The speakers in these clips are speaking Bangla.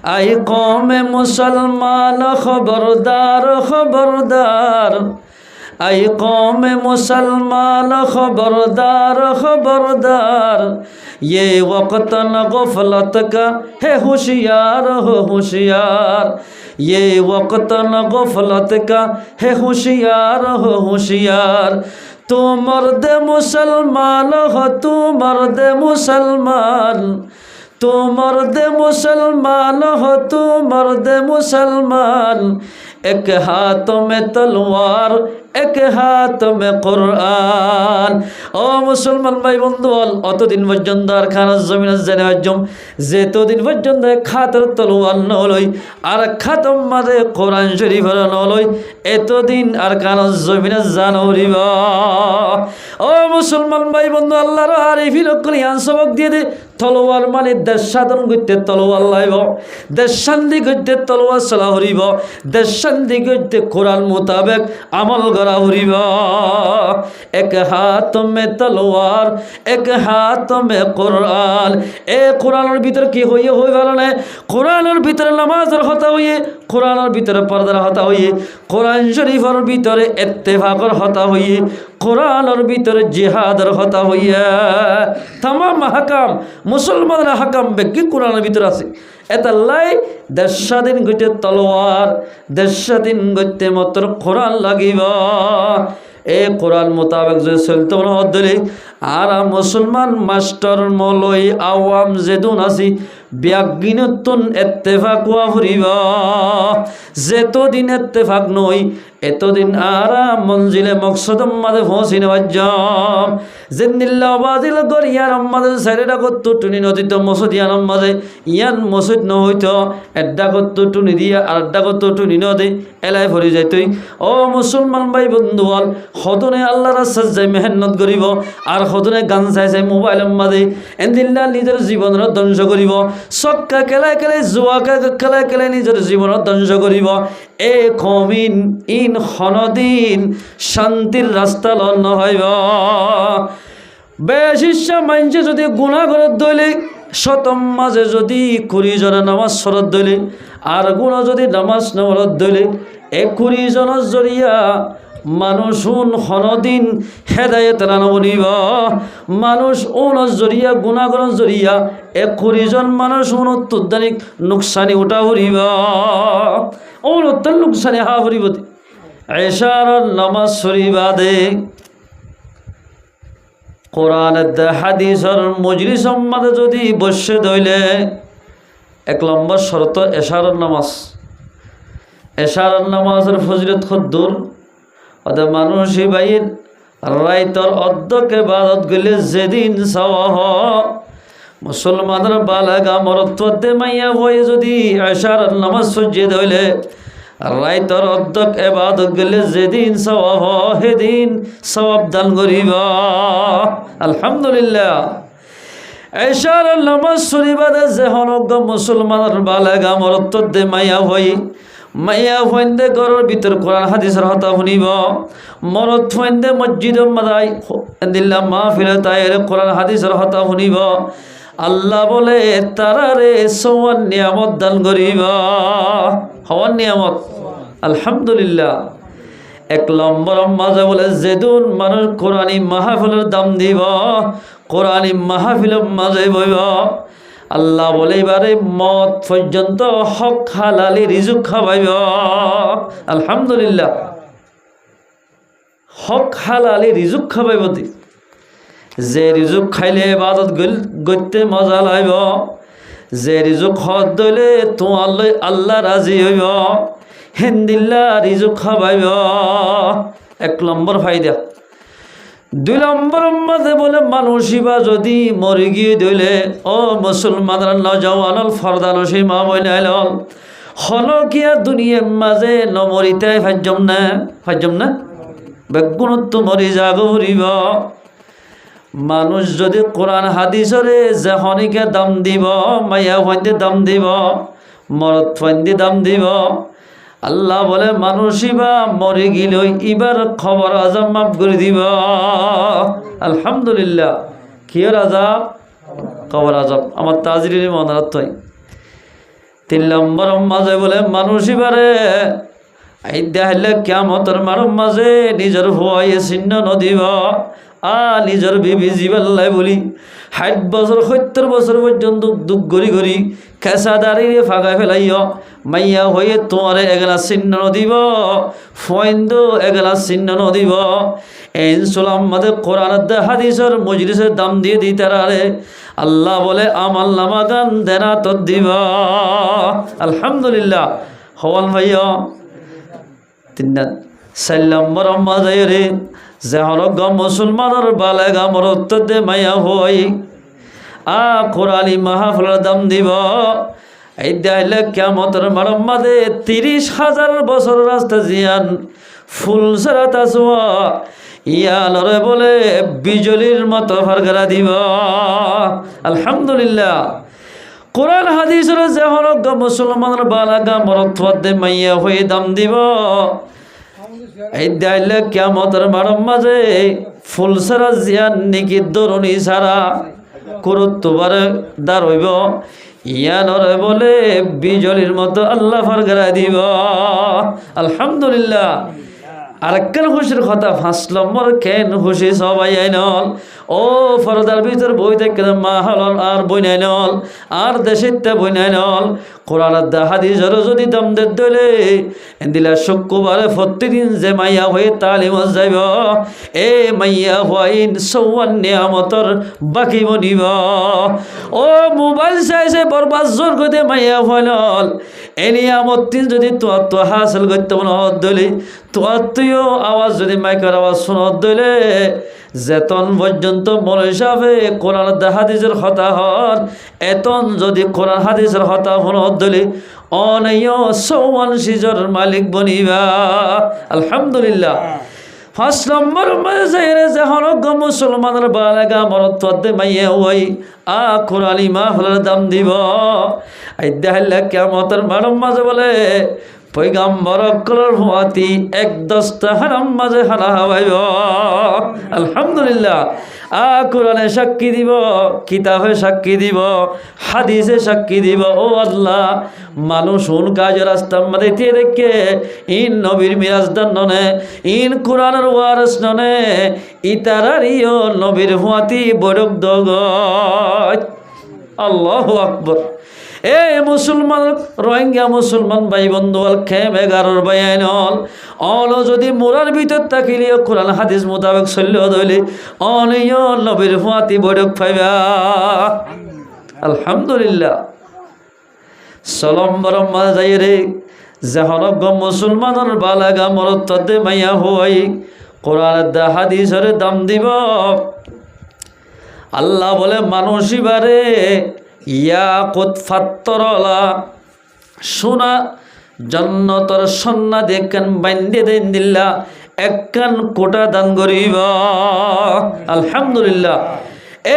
আই কওমে মুসলমান খবরদার খবরদার, আই কওমে মুসলমান খবরদার খবরদার, ये वक्त न गफलत का है होशियार हो होशियार, ये वक्त न गफलत का है होशियार हो होशियार। तू मर्द मुसलमान हो, तू मर्द मुसलमान, तू मर्द मुसलमान हो, तू मर्द मुसलमान। एक हाथ में तलवार एक हाथ में कुरान। ও মুসলমান ভাই বন্ধু, অতদিন পর্যন্ত আর খানার জমিন জেনে হজম যেতদিন পর্যন্ত খাতের তলোয়ার নলই আর খাতম মাঝে কোরআন শরীফের নলই এতদিন আর খানার জমিনে জানরিব। ও মুসলমান ভাই বন্ধু, আল্লাহর আরিফি লোকলি আনসবক দিয়ে দে তলোয়ার মানে দেশ সাধন করতে তলোয়ার লাইব, দেশ শান্তি করতে তলোয়ার চলা হরিব, দেশ শান্তি করতে কোরআন মোতাবেক আমল করা হরিব। এক হাত মে তলোয়ার এক হাত মে কোরআন। এ কোরআনের ভিতরে কি হইয়ে হই ভালো না, কোরআনের ভিতরে নামাজের হতা হইয়ে, কোরআনের ভিতরে পর্দার হতা হইয়ে, কোরআন শরীফের ভিতরে ইত্তেফাকের হতা হইয়ে, কোরআনের ভিতরে জিহাদের হতা হইয়া তামাম হাকাম মুসলমানের হাকাম ব্যক্তি কোরআনের ভিতরে আছে। এতাল্লাই দেশ স্বাধীন গইতে তলোয়ার, দেশ স্বাধীন গইতে মাত্র কোরআন লাগিব। এ কোরআন মোতাবেক যদি চলতে হলে আর মুসলমান মাস্টার মলই আওয়াম যেদুন আছি ব্যাগিনতুন এত্তেফাক হওয়া ফুরিব। যেতদিন এত্তেফাক নই এতদিন আর মঞ্জিলে মকসদম মাঝে পৌঁছি নেওয়ার জেন্দিল্লা বাজিল গরিয়ার মাঝে সাইডেটা করত টুনি নদীত মসজিদ মাঝে ইয়ান মসজিদ নহইত এড্ডা করত টুনি দিয়া আর এড্ডা করত টুনি নদী এলাই ভরি যাই তুই। ও মুসলমান ভাই বন্ধু হল সদনে আল্লাহ রাস্তায় যাই মেহনত করিব আর সদনে গান চাই চাই মোবাইলের মাঝে এদিল্লা নিজের জীবনের ধ্বংস করিব, চক্কা খেলাই খেলাই জুয়া খেলাই খেলাই নিজের জীবনের ধ্বংস করিব। এ কমিন ইন হনদিন শান্তির রাস্তা লন হইব। বেশিসা মাইনছে যদি গুণা করে দইলে শতম মাঝে যদি 20 জনে নামাজ সরত দইলে আর গুণা যদি নামাজ নরত দইলে 20 জনের জরিয়া মানুষ হনদিন হেদায়েত রানবনিব। মানুষ জরিয়া গুণাগরণ জরিয়া 20 জন মানুষ উত্তরদানিক নুকসানি উঠা হরিব, উত্তর নুকসানি হা হরিব। এশার নামাজ শরীবাদে কোরআনের হাদিসের মজলিস সম্মাদে যদি বসে দইলে 1 নম্বর শর্ত এশারের নামাজ। এশারের নামাজের ফজিলত খুদ্দুর অর্থাৎ মানুষই বাইর রাইতর অর্ধকে বাদত গেলে যেদিন সওয়াহ মুসলমানের বালাগা মরত্বতে মাইয়া হয়ে যদি এশারের নামাজ সজ্জে দইলে রাইতর অর্ধক এবাদত গেলে যেদিন সওয়াব সেদিন সওয়াব দান করিব। আলহামদুলিল্লাহ। এশারের নামাজ শরীবাদে যে হনজ্ঞ মুসলমানের বালাগা মরত্বতে মাইয়া হইন্দে ঘরের ভিতর কোরআন হাদিসের হতা শুনিব, মরত হইন্দে মসজিদের মাদাই দিল্লা মাহফিলে তাইর কোরআন হাদিসের হতা শুনিব। আল্লাহ বলে তারারে সওয়ান নিয়ামত দান করিব, হওয়ার নিয়ামত। আলহামদুলিল্লাহ। 1 নম্বর মাঝে বলে যেদিন মানুষ কোরআনী মাহফিলের দাম দিব, কোরআনী মাহফিলের মাঝে বইব, আল্লাহ বলে এবারে মত পর্যন্ত হক হালালি রিজুক খাওয়াইব। আলহামদুলিল্লাহ। হক হালালি রিজুক খাওয়াইব। যে রিজুক খাইলে ইবাদত গইতে মজা লাইব, যে রিজুক হদ দইলে তোমার লই আল্লাহ রাজি হইব, হেন্দিল্লা রিজুক খাওয়াইব। 1 নম্বর ফায়দা। 2 নম্বর মাঝে বলে মানুষিবা যদি মরি গিয়ে দইলে ও মুসলমানরা নজওয়ানল ফরদানসি মা বইনাইল হলকিয়া দুনিয়ার মাঝে নমরিতে ফাজ্জম না বেগুণত্ব মরি জাগ হরিব। মানুষ যদি কোরআন হাদিসরে যে হনিকে দাম দিব, মাইয়া ফাইন্দে দাম দিব, মরদ ফাইন্দে দাম দিব, আল্লাহ বলে মানুষইবা মরে গিল এবার খবর আজাব মাফ করে দিব। আলহামদুলিল্লাহ। কিয়র আজাব? খবর আজাব। আমার তাজরিনে মনে রাখতে হয় তিন নম্বর মাঝে বলে মানুষ এবারে আইদা হইলে কিয়ামতের মারম মাঝে নিজের হুয়াইয়ে চিহ্ন নদীব নিজের বিবি জিবাল্লাই বলি ৬০ বছর ৭০ বছর পর্যন্ত দুঃখ গড়ি গড়ি খেসা দাঁড়িয়ে ফাঁকা ফেলাইও মাইয়া হয়ে তোমারে এগলা চিহ্ন নদীব ফয়েন্দ এগলা চিহ্ন নদীব ইনসুলাম মাদে কোরআন হাদিসের মজলিসের দাম দিয়ে দিতে রে আল্লাহ বলে আমাল নামা দান দেনা তো দিব আলহামদুলিল্লাহ হওয়াল ভাইয়া তিন ৪ নম্বর মাঝে রে যে হল গ মুসলমানের বালে গামর উত্তর দে মাইয়া হই কোরআনি মাহফিলের দাম দিব এই দাইলে কিয়ামতের মারম মাঝে ৩০,০০০ বছর রাস্তা জিয়ান ফুল সারা তাসওয়া ইয়ালরে বলে বিজলির মতো ফারগারা দিব আলহামদুলিল্লাহ কোরআন হাদিসের যে হল গ মুসলমানের বালা গামর উত্তর দে মাইয়া হই দাম দিব এই দাইলে কিয়ামতের মারম মাঝে ফুল সারা জিয়ান নিকি দরুনি সারা কুরুত্তবারে দাঁড়ইব ইয়ানরে বলে বিজলির মতো আল্লাহ ফারগারা দিব আলহামদুলিল্লাহ আরেকখান খুশির কথা ৫ নম্বর কেন খুশি সবাই আইনল ও ফরদার ভিতর বই দেখে মা হল আর বই নাই নল আর দেশিতে বই নাই নল কোরআন হাদিসের যদি দাম দিলে দিলা শুক্রবারে প্রতিদিন যে মাইয়া হয়ে তালিম যাইব এ মাইয়া হইন ৫৪ নিয়ামতর বাকি বনিব ও মোবাইল চাইছে বরবাদ জোর করে মাইয়া হইল এ নিয়ামত যদি তো হাসিল করতে মনে হলে তুইও আওয়াজ যদি মাইকের আওয়াজ শোনত দিলে যেতন পর্যন্ত মনে হিসাবে কোরআন হাদিসের হতা হন এতন যদি কোরআন হাদিসের হতা শোনত দিলে অনেয় ৫৪ সিজর মালিক বনিবা আলহামদুলিল্লাহ ৫ নম্বর মাঝে যে হরগ মুসলমানের বালাগা মরত মাইয়ে ওই কোরআনি মাহফিলের দাম দিব আই দেখাইলে কিয়ামতের মারম মাঝে বলে পয়গাম্বর কলর হুয়াতি ১-১০টা হারাম মাঝে হারা হাওয়াইব আলহামদুলিল্লাহ কোরআনে সাক্ষী দিব কিতাবে সাক্ষী দিব হাদিসে সাক্ষী দিব ও আল্লাহ মানুষ হুন কাজের রাস্তার মধ্যে দিয়ে দেখে ইন নবীর মিরাজদান ননে ইন কোরআনের ওয়ারস ননে ইতারারিও নবীর হুয়াতি বরক দগ আল্লাহু আকবার এ মুসলমান রোহিঙ্গা মুসলমান ভাই বন্ধু খেম 11 বাইন অল যদি মোরার ভিতর থাকিলে কোরআন হাদিস মোতাবেক চলল দইলে অনিয় নবীর হুয়াতি বড়ক পাইবা আলহামদুলিল্লাহ সলম বরম যাই রে জাহরগ মুসলমানের বালাগা মরত দে মাইয়া হই কোরআন হাদিসের দাম দিব আল্লাহ বলে মানুষই বারে ইয়াকুত ফাত্তরলা সোনা জন্নতর সন্না দেখেন বাইন্দে দেন দিল্লা একখান কোটা দান করিব আলহামদুলিল্লাহ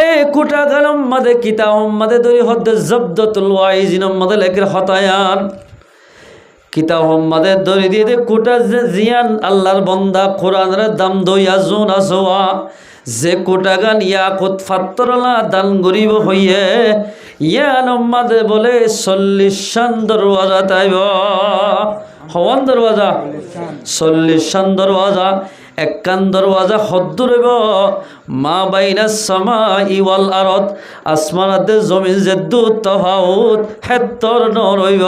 এ কোটা গালম মাদে কিতাব মাদে দরি হদ্দে জব্দতুল ওয়াইজিন মাদে লেকের হতায়ান কিতাব মাদে দরি দিয়ে দে কোটা জিয়ান আল্লাহর বন্দা কোরআনের দাম দইয়া জুন আসোয়া যে কোটা গান ইয়াকুত ফাত্তরলা দান গরিব হইয়ে ইয়ান মাদে বলে 40 শান দরওয়াজা তাইব হওয়ান দরওয়াজা 40 শান দরওয়াজা একখান দরওয়াজা হদ্দুরব মা বাইনাস সামাই ওয়াল আরদ আসমানাতে জমিন যে দু তফাউত হেত্তর নরইব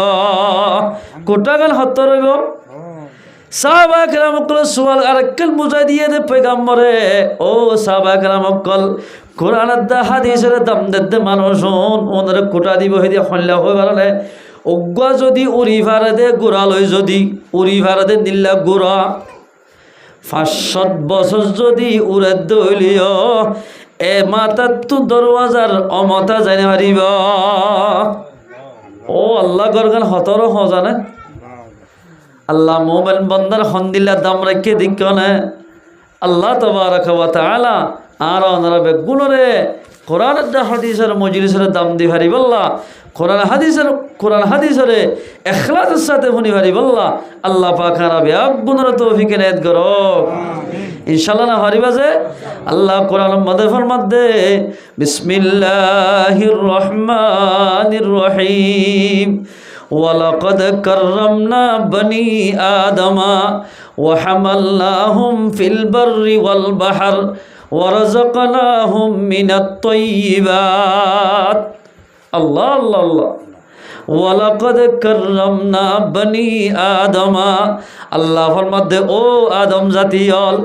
কোটা গান হত্তর রইব সাহাবা কেরাম কল সুয়াল আরেকল বুঝাই দিয়ে দে পয়গাম্বরে ও সাহাবা কেরাম কল কোরআনের দা হাদিসের দাম দে মানুষ ওনার কোটা দিব হেদি হল্লা হয়ে বাড়ালে অজ্ঞা যদি উড়ি ভাড়া দে গোড়া লই যদি উড়ি ভাড়া দে নিল্লা গোড়া ৫০০ বছর যদি উড়ে দলিও এ মাতার তো দরওয়াজার অমতা জানে পারিব ও আল্লাহ গরগান হতর হজানে আল্লাহ মোমেন বন্দার হন্দিল্লা দাম রেখে দিকনে আল্লাহ তবারক ওয়া তাআলা আর ওনারা বেগুনরে কোরআন হাদিসের মজলিসের দাম দি ভারি বল্লা কোরআন হাদিসের ইখলাসের সাথে শুনি ভারি বল্লা আল্লাহ পাক আর বেগুনরে তৌফিক এনায়েত করো ইনশাআল্লাহ না হারিবা যে আল্লাহ কোরআন মধ্যে ফরমাতে বিসমিল্লাহির রহমানির রহিম ওয়ালাকাদ কাররামনা বনি আদমা ওয়া হামালনাহুম ফিল বাররি ওয়াল বাহর ওয়া রাযাকনাহুম মিনাত তাইয়্যিবাত। আল্লাহ আল্লাহ আল্লাহ। ওয়ালাকাদ কাররামনা বনি আদমা, আল্লাহ ফরমাতে ও আদম জাতিয়ল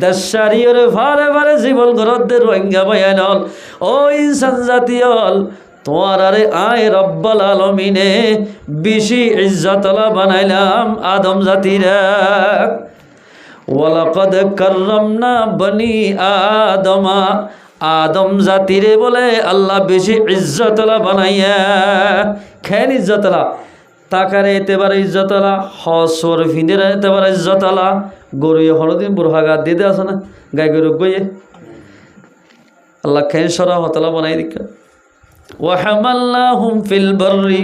দেশারিয়র ভারে ভারে জীবন গরদের রোহিঙ্গা বয়ানল, ও ইনসান জাতিয়ল তোমার আরে আয় রব্বাল আলমিনে বেশি ইজ্জতলা বানাইলাম আদম জাতিরা। ওয়ালাকাদ কাররামনা বনি আদমা, আদম জাতিরে বলে আল্লাহ বেশি ইজ্জতলা বানাইয়া। খেন ইজ্জতলা তাকারে এতেবারে ইজ্জতলা, হসর ফিন্দিরা এতেবারে ইজ্জতলা, গরুয়ে হলদিন বুড়হাগা দিতে আছে না গাই গরু গইয়ে আল্লাহ খেন সরা হতলা বানাই দিকা। ওয়া হামালনাহুম ফিল বাররি,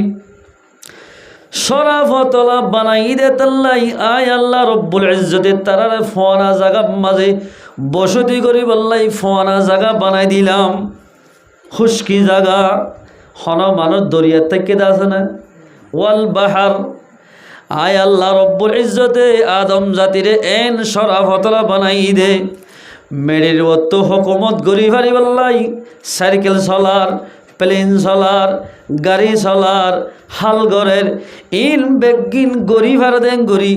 সরাফতলা বানাই দে তাল্লাই আয় আল্লাহ রব্বুল ইজ্জতে তারারে ফোয়ানা জায়গা মাঝে বসতি করি বললাই ফোয়ানা জায়গা বানাই দিলাম, খুশকি জায়গা হন মানুষ দরিয়ার থেকে আছে না। ওয়াল বাহার, আয় আল্লাহ রব্বুল ইজ্জতে আদম জাতিরে এন সরাফতলা বানাই দে মেরির অত হকুমত গরি ভারি বললাই সাইকেল চলার, প্লেন চলার, গাড়ি চলার, হাল গরের ইন বেগিন গরি ভাড়া দেন গরি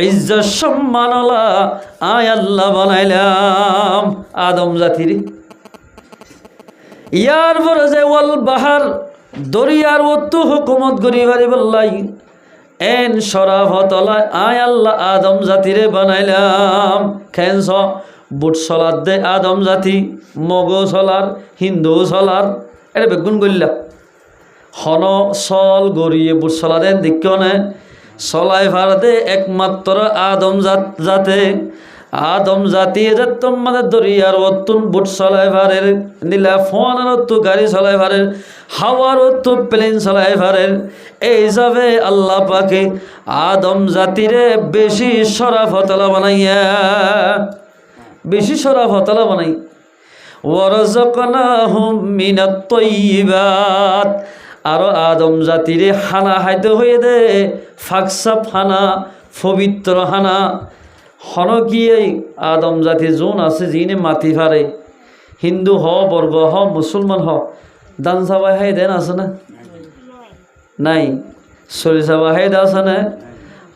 ইজ্জত সম্মানলা আয় আল্লাহ বানাইলাম আদম জাতিরে। ইয়ার পরে যে ওয়াল বাহার দরিয়ার অত হুকুমত গরি ভারি বললাই এন সরাফতলা আয় আল্লাহ আদম জাতিরে বানাইলাম। খেনস বুট চলার দে আদম জাতি, মগো চলার, হিন্দু চলার, এটা বেগুন গল্লা হন চল গড়িয়ে বুট চলা দেন দেখিও নে চলাই ভার দে একমাত্র আদম জাতে। আদম জাতি যে তোমাদের দরিয়ার অতুন বুট চলাই ভারের নীলা ফোনের অতু গাড়ি চলাই ভারের, হাওয়ার অতু প্লেন চলাই ভারের। এই যাবে আল্লাহ পাকে আদম জাতিরে বেশি সরাফতলা বানাইয়া, বেশি সরাফতলা বানাই। ওয়ারাযাকনাহুম মিনাত তাইয়্যিবাত, আরো আদম জাতিরে হানা হাইতে হয়ে দে ফাকসাপ হানা, পবিত্র হানা হন কি এই আদম জাতি যোন আছে যিনি মাতি ফারে হিন্দু হ বর্গ হ মুসলমান হ দান চাবাই হাই দেন আছে না নাই, চলি চাবা হাই দে আছে না।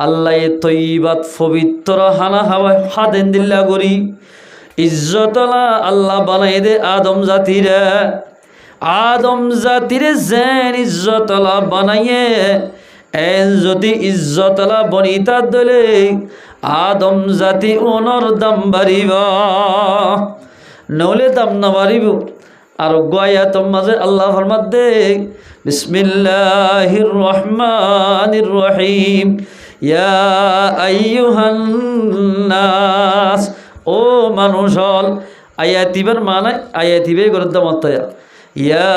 আল্লাহ তৈবাত পবিত্র হানা হাওয়াই হাদেন দিল্লা করি ইজ্জতলা আল্লাহ বানাই দে আদম জাতিরে। আদম জাতিরে যেন ইজ্জতলা বানাইয়ে এন যদি ইজ্জতলা বনিতা দলে আদম জাতি ওনর দাম বাড়িব, নলে দাম না বাড়িব। আর গোয়াতম মাঝে আল্লাহ ফরমাত দে বিসমিল্লাহির রহমানির রহিম ইয়া আইয়ুহান নাস, ও মানুষ হল আয়াতিবার মানে আয়াতিবে গরদ্দা মতায়া ইয়া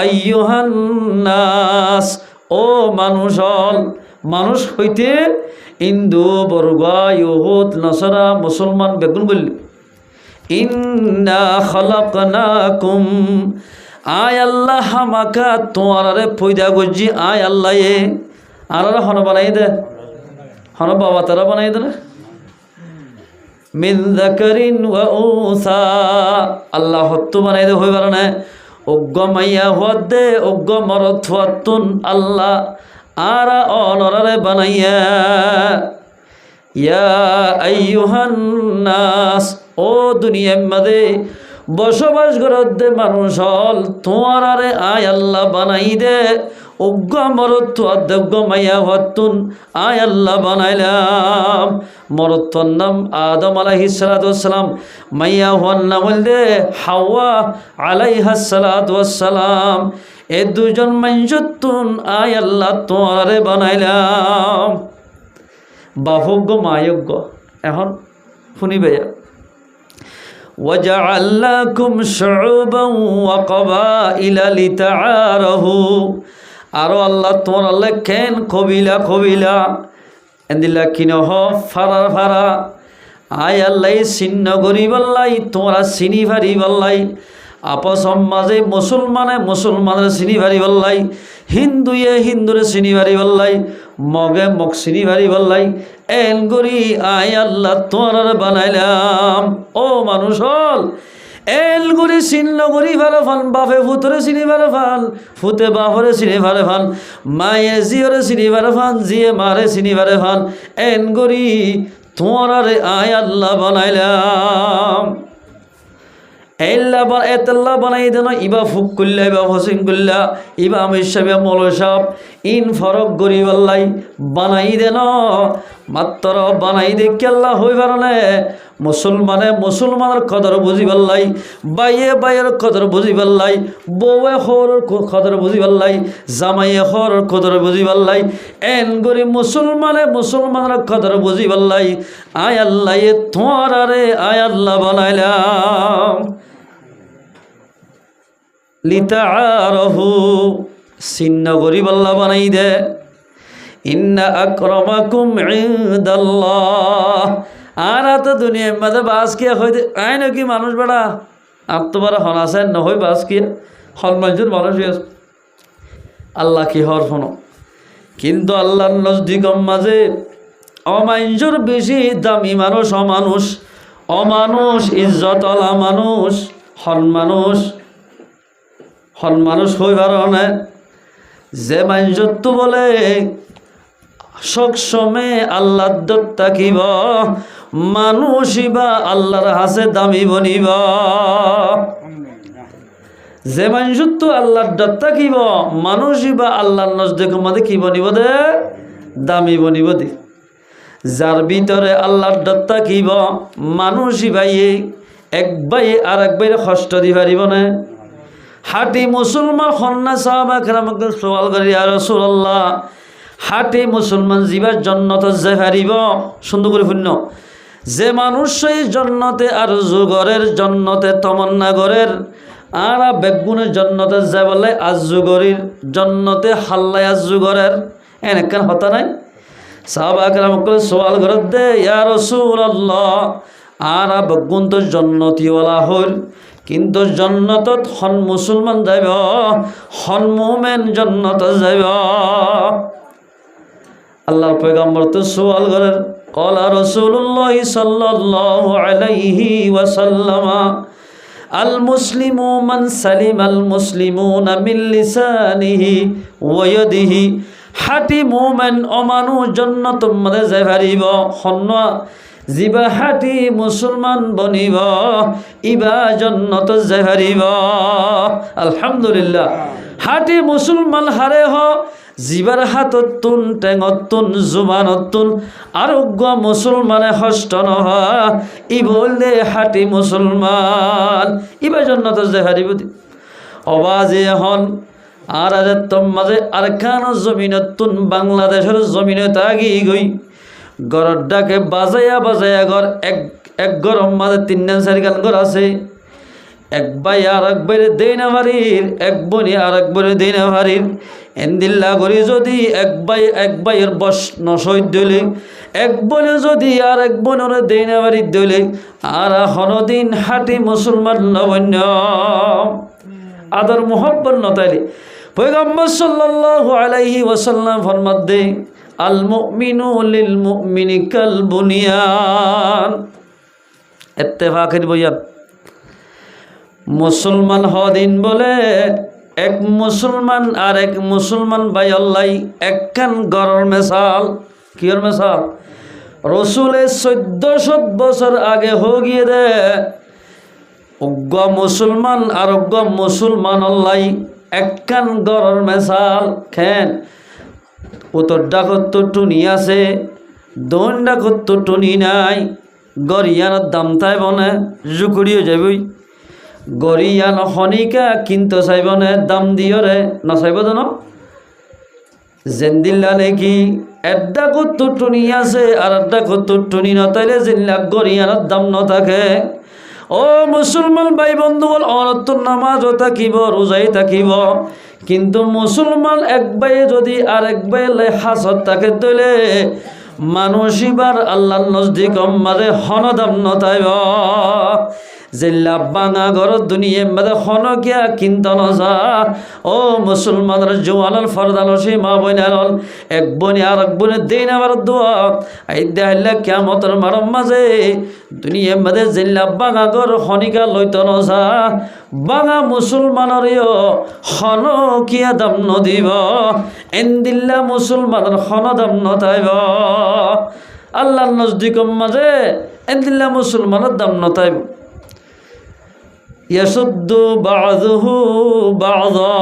আইয়ুহান নাস, ও মানুষ হল মানুষ হইতে হিন্দু বর্গা ইহুদ নসরা মুসলমান বেগুন বললি ইন্না খালাকনাকুম, আয় আল্লাহ হামাকা তোমারে পয়দা গজি আয় আল্লাহ এ আর হন বানাই দে হন বাবা তারা বানাই দে না মিন যাকারিন ওয়া উনসা, আল্লাহ হত্তু বানাই দে হইবার না অজ্ঞ মাইয়া হদ দে অজ্ঞ মরদ হতুন আল্লাহ আর অনরারে বানাইয়া। ইয়া আইয়ুহান নাস, ও দুনিয়ার মাঝে বসবাস করতে মানুষ হল তোমার আরে আয় আল্লাহ বানাই দে অজ্ঞ মরত্ব অধ্যজ্ঞ মাইয়া হতুন আয় আল্লাহ বানাইলাম। মরত্বর নাম আদম আলাইহিস সালাতু ওয়াসসালাম, মাইয়া হওয়ার নাম হল দে হাওয়া আলাইহাস সালাতু ওয়াসসালাম। এ দুজন মানুষতুন আয় আল্লাহ তোমারে বানাইলাম। বাহজ্ঞ মায়জ্ঞ এখন শুনিবে ওয়াজআলনাকুম শুউবান ওয়া ক্বাবাইলা লিতাআরাফু, আরো আল্লাহ তোমার আল্লাহ কেন কবিলা কবিলা এন্দিলা কিনহ ফারা ফারা আয় আল্লাহ চিহ্ন করি বললাই তোমরা চিনি ভারি বললাই আপস মাঝে মুসলমানে মুসলমানের চিনি ভারি বললাই হিন্দুয়ে হিন্দুরে চিনি পারি বললাই, মগে মগ চিনি পারি বললাই, এন করি আয় আল্লাহ তোমার বানাইলাম। ও মানুষ হল এল করি চিহ্ন করি ভালো ফান, বাপে ফুতরে চিনি ভালো ফান, ফুতে বাপরে চিনি ভালো ফান, মায়ে জিয়রে চিনি ভালো ফান, জিয়ে মারে চিনি ভালো ফান, এন করি তোমার আয় আল্লাহ বানাইলাম। এল্লা বানাই দেন ইবা ফুক করলা, ইবা হসিন করলা, ইবা আমির সাহেব মল সাহেব ইন ফরক গরি বললাই বানাই দেন। মাত্র বানাই দে কেল্লা হই পারে মুসলমানের কদর বুঝি পারলাই, বাইয়ে বাইয়ের কদর বুঝি পারলাই, বউয়ে হর কদর বুঝি পারলাই, জামাইয়ে হর কদর বুঝি পারলাই, এন গরি মুসলমানের কদর বুঝি পারলাই। আয় আল্লাহ তোমার আরে আয় আল্লাহ বানাইলাম। লিতাআরাফু চিহ্ন করি বল্লা বানাই দে। ইন্না আকরামাকুম ইনদাল্লাহ। আর তো দুনিয়ার মধ্যে বাস কিয়া হইতে আয় নাকি মানুষ বেড়া আত্মবার হন আছে নহই বাস কিয়া হল মানুষের মানুষ আল্লাহ কি হর শোনো, কিন্তু আল্লাহর নজদিকম মাঝে অমাঞ্জুর বেশি দামি মানুষ অমানুষ ইজ্জতলা মানুষ হন মানুষ হইবার না। যে মাঞ্জত বলে সবসময় আল্লাহর দর তাকিব, মানুষই বা আল্লাহর হাসে দামি বনিব। যে মাঞ্জত আল্লাহর দর তাকিব, মানুষই বা আল্লাহর নজদিকম মাঝে কি বনিব দে দামি বনিব দে। যার ভিতরে আল্লাহর দত্তা কিব মানুষই ভাইয়ে এক ভাই আর এক ভাইয়ের কষ্ট দি পারিব না। হাটি মুসলমান খন্না সাহাবা কেরামকে সওয়াল করি ইয়া রাসূলুল্লাহ, হাটি মুসলমান জীবার জন্নত যে পারিব? সুন্দর করে শুন্য, যে মানুষ সেই জন্নতে আর যুগরের জন্নতে তমন্না গরের আর বেগুনের জন্নতে যে বলে আজুগরির জন্নতে হাল্লাই আজুগরের এনেকান হতা নাই। সাহাবা কেরামকে সওয়াল করে দে ইয়া রাসূলুল্লাহ, আর বেগুন তো জন্নতিওয়ালা হল, কিন্তু জন্নতত হন মুসলমান যাইব, হন মুমিন জন্নত যাইব। আল্লাহর পয়গম্বর তো সওয়াল করেন, ক্বালা রাসূলুল্লাহ সাল্লাল্লাহু আলাইহি ওয়াসাল্লাম আল মুসলিমু মান সালিমাল মুসলিমুনা মিন লিসানিহি ওয়া ইয়াদিহি। হাটি মুমিন অমানু জন্নত মধ্যে যাই পারিব, হন জিবা হাটি মুসলমান বনিব, ইবা জন্নত যাই পারিব। আলহামদুলিল্লাহ। হাটি মুসলমান হারে হ জিবার হাততুন টেঙতুন জুবানতুন আরোগ্য মুসলমানে হষ্ট নহা, ই বললে হাটি মুসলমান ইবা জন্নত যাই পারিব। অবাজে হন আর মাঝে আর খান জমিনতুন বাংলাদেশের জমিনে তাগি গই গড়ের ডাকে বাজাইয়া ঘর এক গরম মাঝে 3-4 গান ঘর আছে। এক ভাই আর এক বাইরে দেই না ভারির, এক বনি আর এক বনে দেই না ভারির। এন্দিল্লা করি যদি এক ভাইয়ের বস নশই দিলে, এক বনে যদি আর এক বনের দেই না ভারির দিলে, আর হনদিন হাটি মুসলমান নবন্য আদর মোহব্বত নতাইলে পয়গম্বর সাল্লাল্লাহু আলাইহি ওয়াসাল্লাম ফরমাত দে আল মুমিনু লিল মুমিনি কাল বুনিয়ান। ইত্তেফাকের বয়ান মুসলমান হদিন বলে এক মুসলমান আর এক মুসলমান ভাই আল্লাহ একখান গড়ের মেসাল। কিয়র মেসাল? রসুলের 1400 বছর আগে হয়ে গিয়ে দে অজ্ঞ মুসলমান আর অজ্ঞ মুসলমান আল্লাহ একখান গড়ের মেসাল। খেন উত্তর ডাকত টুনি আছে, দোন ডাকত টুনি নাই। গরিয়ানোর দাম তাই বনে জুকুড়িও যাবই, গরিয়ান হনিকা কিন্তু চাইব নে দাম দিও রে নচাইব জানো জেন্দিল্লা নাকি এড্ডা কত টুনি আছে আর এড্ডা কত টুনি নতাইলে জিল্লা গরিয়ানোর দাম নথাকে। ও মুসলমান ভাই বন্ধু বল অনত্তর নামাজও থাকিব, রোজাই থাকিব, কিন্তু মুসলমান এক ভাই যদি আর এক ভাই হাসত তাকে তৈলে মানুষ এবার আল্লাহর নজদিক মাঝে হনদাম নতাইব। জিল্লা বাঙা ঘর দুনিয়া মধ্যে হনকিয়া কিন্তু নজা ও মুসলমানের জওয়ানাল ফরদাল সীমা বইনাল এক বনি আর এক বনি দিন আমার দোয়া এই দেহলা কিয়ামতের মারম মাঝে দুনিয়া মধ্যে জিল্লা বাঙা ঘর হনিকা লইত নজা বাঙা মুসলমানেরও হনকিয়া দাম নদিব এন্দিল্লা মুসলমানের হন দাম নতাইব আল্লাহর নজদিকম মাঝে এন্দিল্লা মুসলমানের দাম নতাইব ইয়াসুদ্দু বাযুহু বাযা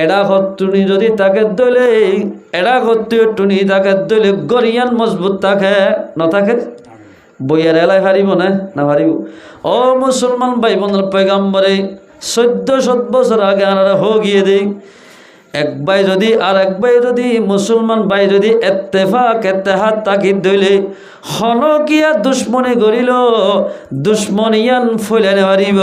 এডা হত্তুনি যদি তাকে দলে এডা হত্তুনি তাকে দলে গরিয়ান মজবুত থাকে না থাকে বইয়ার এলাই হারিব না হারিব ও মুসলমান ভাই বোনের পয়গাম্বরে 1400 বছর আগে আনারা হো গিয়ে দেই এক ভাই যদি আর এক ভাই যদি মুসলমান ভাই যদি ইত্তেফাক ইত্তেহাদ তাকিদ দইলে হনকিয়া দুশ্মনী গরিল দুশ্মনিয়ান ফইলানে পারিব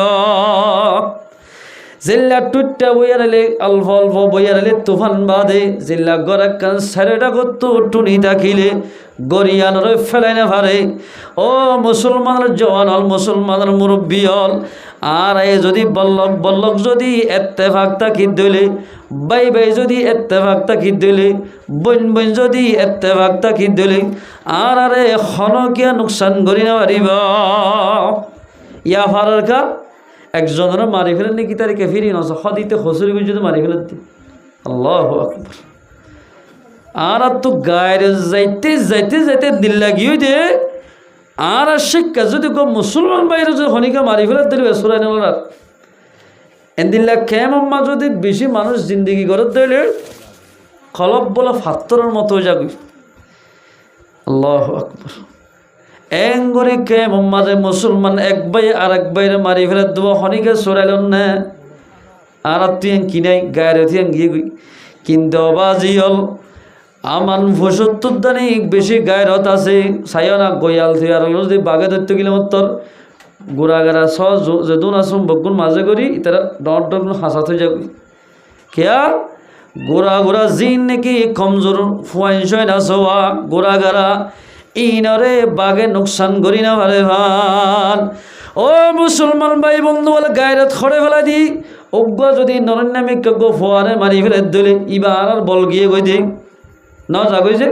জিল্লা টুট্টা বইয়ারালে অল্প অল্প বইয়ারালে তুফান বাদে জিল্লা গরাক্কান সারেটা করতো টুনি তাকিলে গরিয়ানরে ফেলাইনে পারে ও মুসলমানের জওয়ান হল মুসলমানের মুরব্বী হল আর এ যদি বল্লক যদি ইত্তেফাক তাকিদ দইলে বাই বাই যদি ইত্তেফাক তাকিদ দইলে বইন যদি ইত্তেফাক তাকিদ দইলে আর আরে হনকিয়া নুকসান করি না পারিব ইয়া ফারার কা একজনের মারি ফেলেন নাকি তার কেফিরি নস হদিতে হসুরি যদি মারি ফেলেন আল্লাহু আকবার আর তো গায়ের যাইতে যাইতে যাইতে দিল লাগিয়ে দে আর শিক্ষা যদি মুসলমান বাইরে যদি হনিকা মারি ফেলে দিল সুরাই নলার এদিল্লা কেমম্মা যদি বেশি মানুষ জিন্দগি করে দিলে খলব বলা ফাত্তরের মতো যাবি আল্লাহু আকবার এঙ্গরি কে মোহাম্মদে মুসলমান এক ভাই আর এক বাইরে মারি ফেলে দেবো হনিকে সরাইল না আর তুই কিনাই গায়ের তুই গিয়ে গই কিন্তু বাজি হল আমান ভসত্তর দানি বেশি গায়ের হত আছে সাইনা গয়াল তুই আর যদি বাঘে ধরতে গেলে তোর গোড়াগাড়া সহ যেদুন আসুন বগুন মাঝে করি তারা ডর ডর হাসাত হয়ে যাবি কেয়া গোড়া জিন নাকি কমজোর ফুয়াইন না সোয়া গোড়াগাড়া ইনরে বাগে নুকসান করি না ভারে ভাল ও মুসলমান ভাই বন্ধু বলে গায়রত খড়ে ফেলা দি অজ্ঞ যদি নরনামে কজ্ঞ ফোয়ারে মারি ফেলে দিলে ইবার আর বল গিয়ে গই দি না যাগই যে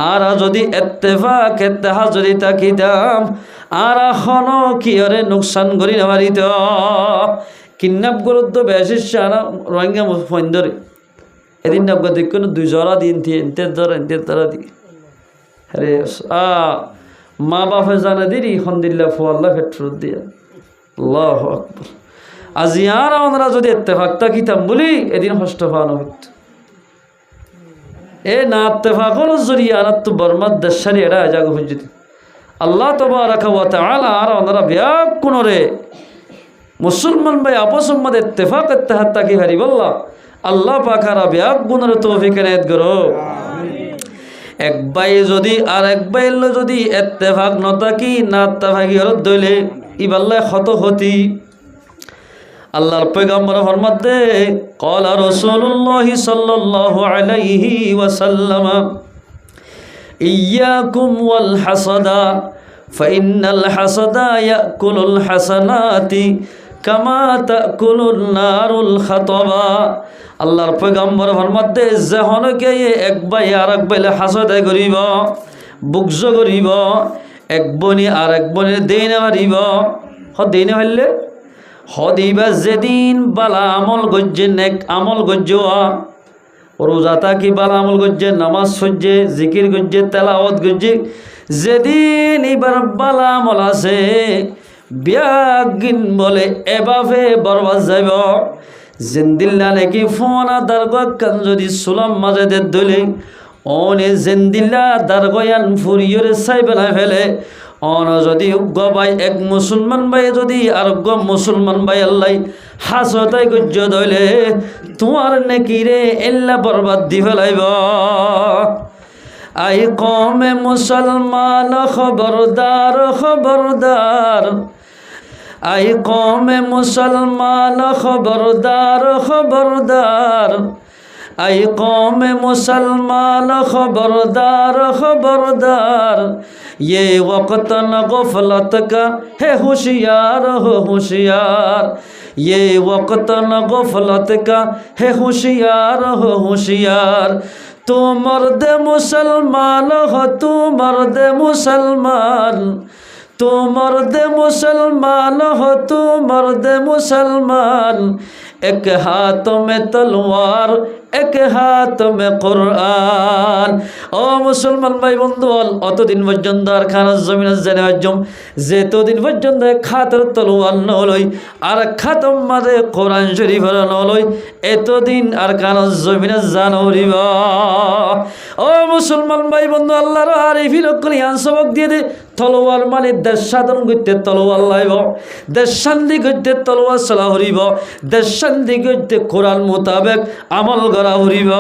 আর যদি ইত্তেফাক ইত্তেহাদ যদি তাকিতাম আর এখন কিয়রে নুকসান করি না পারিত কিডন্যাপ গুরুত্ব বেশি সারা রোহিঙ্গা ফোন ধরে এদিন নব্বই দেখুন 2 জরা দিন ইন্তের দ্বারা দি আরে মা বাপে জানা দিরি হন্দিল্লা ফোয়াল্লা ফেট্রুদ দিয়া আল্লাহু আকবার আজি আর আমরা যদি ইত্তেফাক তাকিতাম বলি এদিন কষ্ট পাওয়ানো হতো এ না ইত্তেফাকর জরিয়া আর তো বর্মাদ দেশারি এরা জাগো হুজুত আল্লাহ তাবারাকা ওয়া তাআলা আর আমরা ব্যাপ কোনরে মুসলমান ভাই আপস মধ্যে ইত্তেফাক ইত্তেহাদ তাকি হারি বল্লা আল্লাহ পাক আর ব্যাপ গুণরে তৌফিক এনায়েত করো এক ভাই যদি আর এক ভাই যদি ইত্তেফাক নতাকি না ইত্তেফাকি হরত দইলে ইবাল্লাহ ক্ষত হতি আল্লাহর পয়গম্বর ফরমাতে ক্বালা রাসূলুল্লাহ সাল্লাল্লাহু আলাইহি ওয়াসাল্লাম ইয়াকুম ওয়াল হাসাদা ফাইন্নাল হাসাদা ইয়াকুলুল হাসানাতি কামা তাকুলুন নারুল খাতাবা আল্লাহর পয়গম্বর ফরমাতে যে হনকে এক ভাই আর এক ভাইলে হাসদা করিব বুকজ করিব এক বনি আর এক বনি দেইনা মারিব দেইনা হইলে হদিবা যেদিন বালা আমল গজ্জে নেক আমল গজ্জোয়া রোজা থাকি বালা আমল গজ্জে নামাজ সজ্জে জিকির গজ্জে তেলাওয়াত গজ্জে যেদিন এবার বালা আমল আছে বিয়াগিন বলে এভাবে বরবাদ যাইব জিন্দিল্লা নাকি ফোনা দারগান যদি সুলাম মাঝে দে দলে অনে জিন্দিল্লা দারগয়ান ফুরিয়রে সাইবেলা ফেলে অন যদি ভাই এক মুসলমান ভাই যদি আর মুসলমান ভাই আল্লাহ হাসতাই গজ্জ দইলে তোমার নাকি রে এল্লা বরবাদ দি ফেলাইব আই কমে মুসলমান খবরদার খবরদার আই কমে মুসলমান খবরদার খবরদার আই কওমে মুসলমান খবরদার খবরদার, ये वक्त न गफलत का है होशियार हो होशियार, ये वक्त न गफलत का है होशियार हो होशियार। तू मर्द मुसलमान हो, तू मर्द मुसलमान, तू मर्द मुसलमान हो, तू मर्द मुसलमान। एक हाथ में तलवार एक हाथ में कुरान। ও মুসলমান ভাই বন্ধু, অতদিন পর্যন্ত আর খানার জমিনের জেনে অজম যেতদিন পর্যন্ত এক হাতের তলোয়ার নলই আর খাতম মাঝে কোরআন শরীফের নলই, এতদিন আর খানার জমিনের জান হরিব। ও মুসলমান ভাই বন্ধু, আল্লাহর আরিফিন কলিয়ান সবক দিয়ে দে তলোয়ার মানে দেশ সাধন করতে তলোয়ার লাইব, দেশ শান্তি করতে তলোয়ার চলা হরিব, দেশ শান্তি করতে কোরআন মোতাবেক আমল করা হরিব।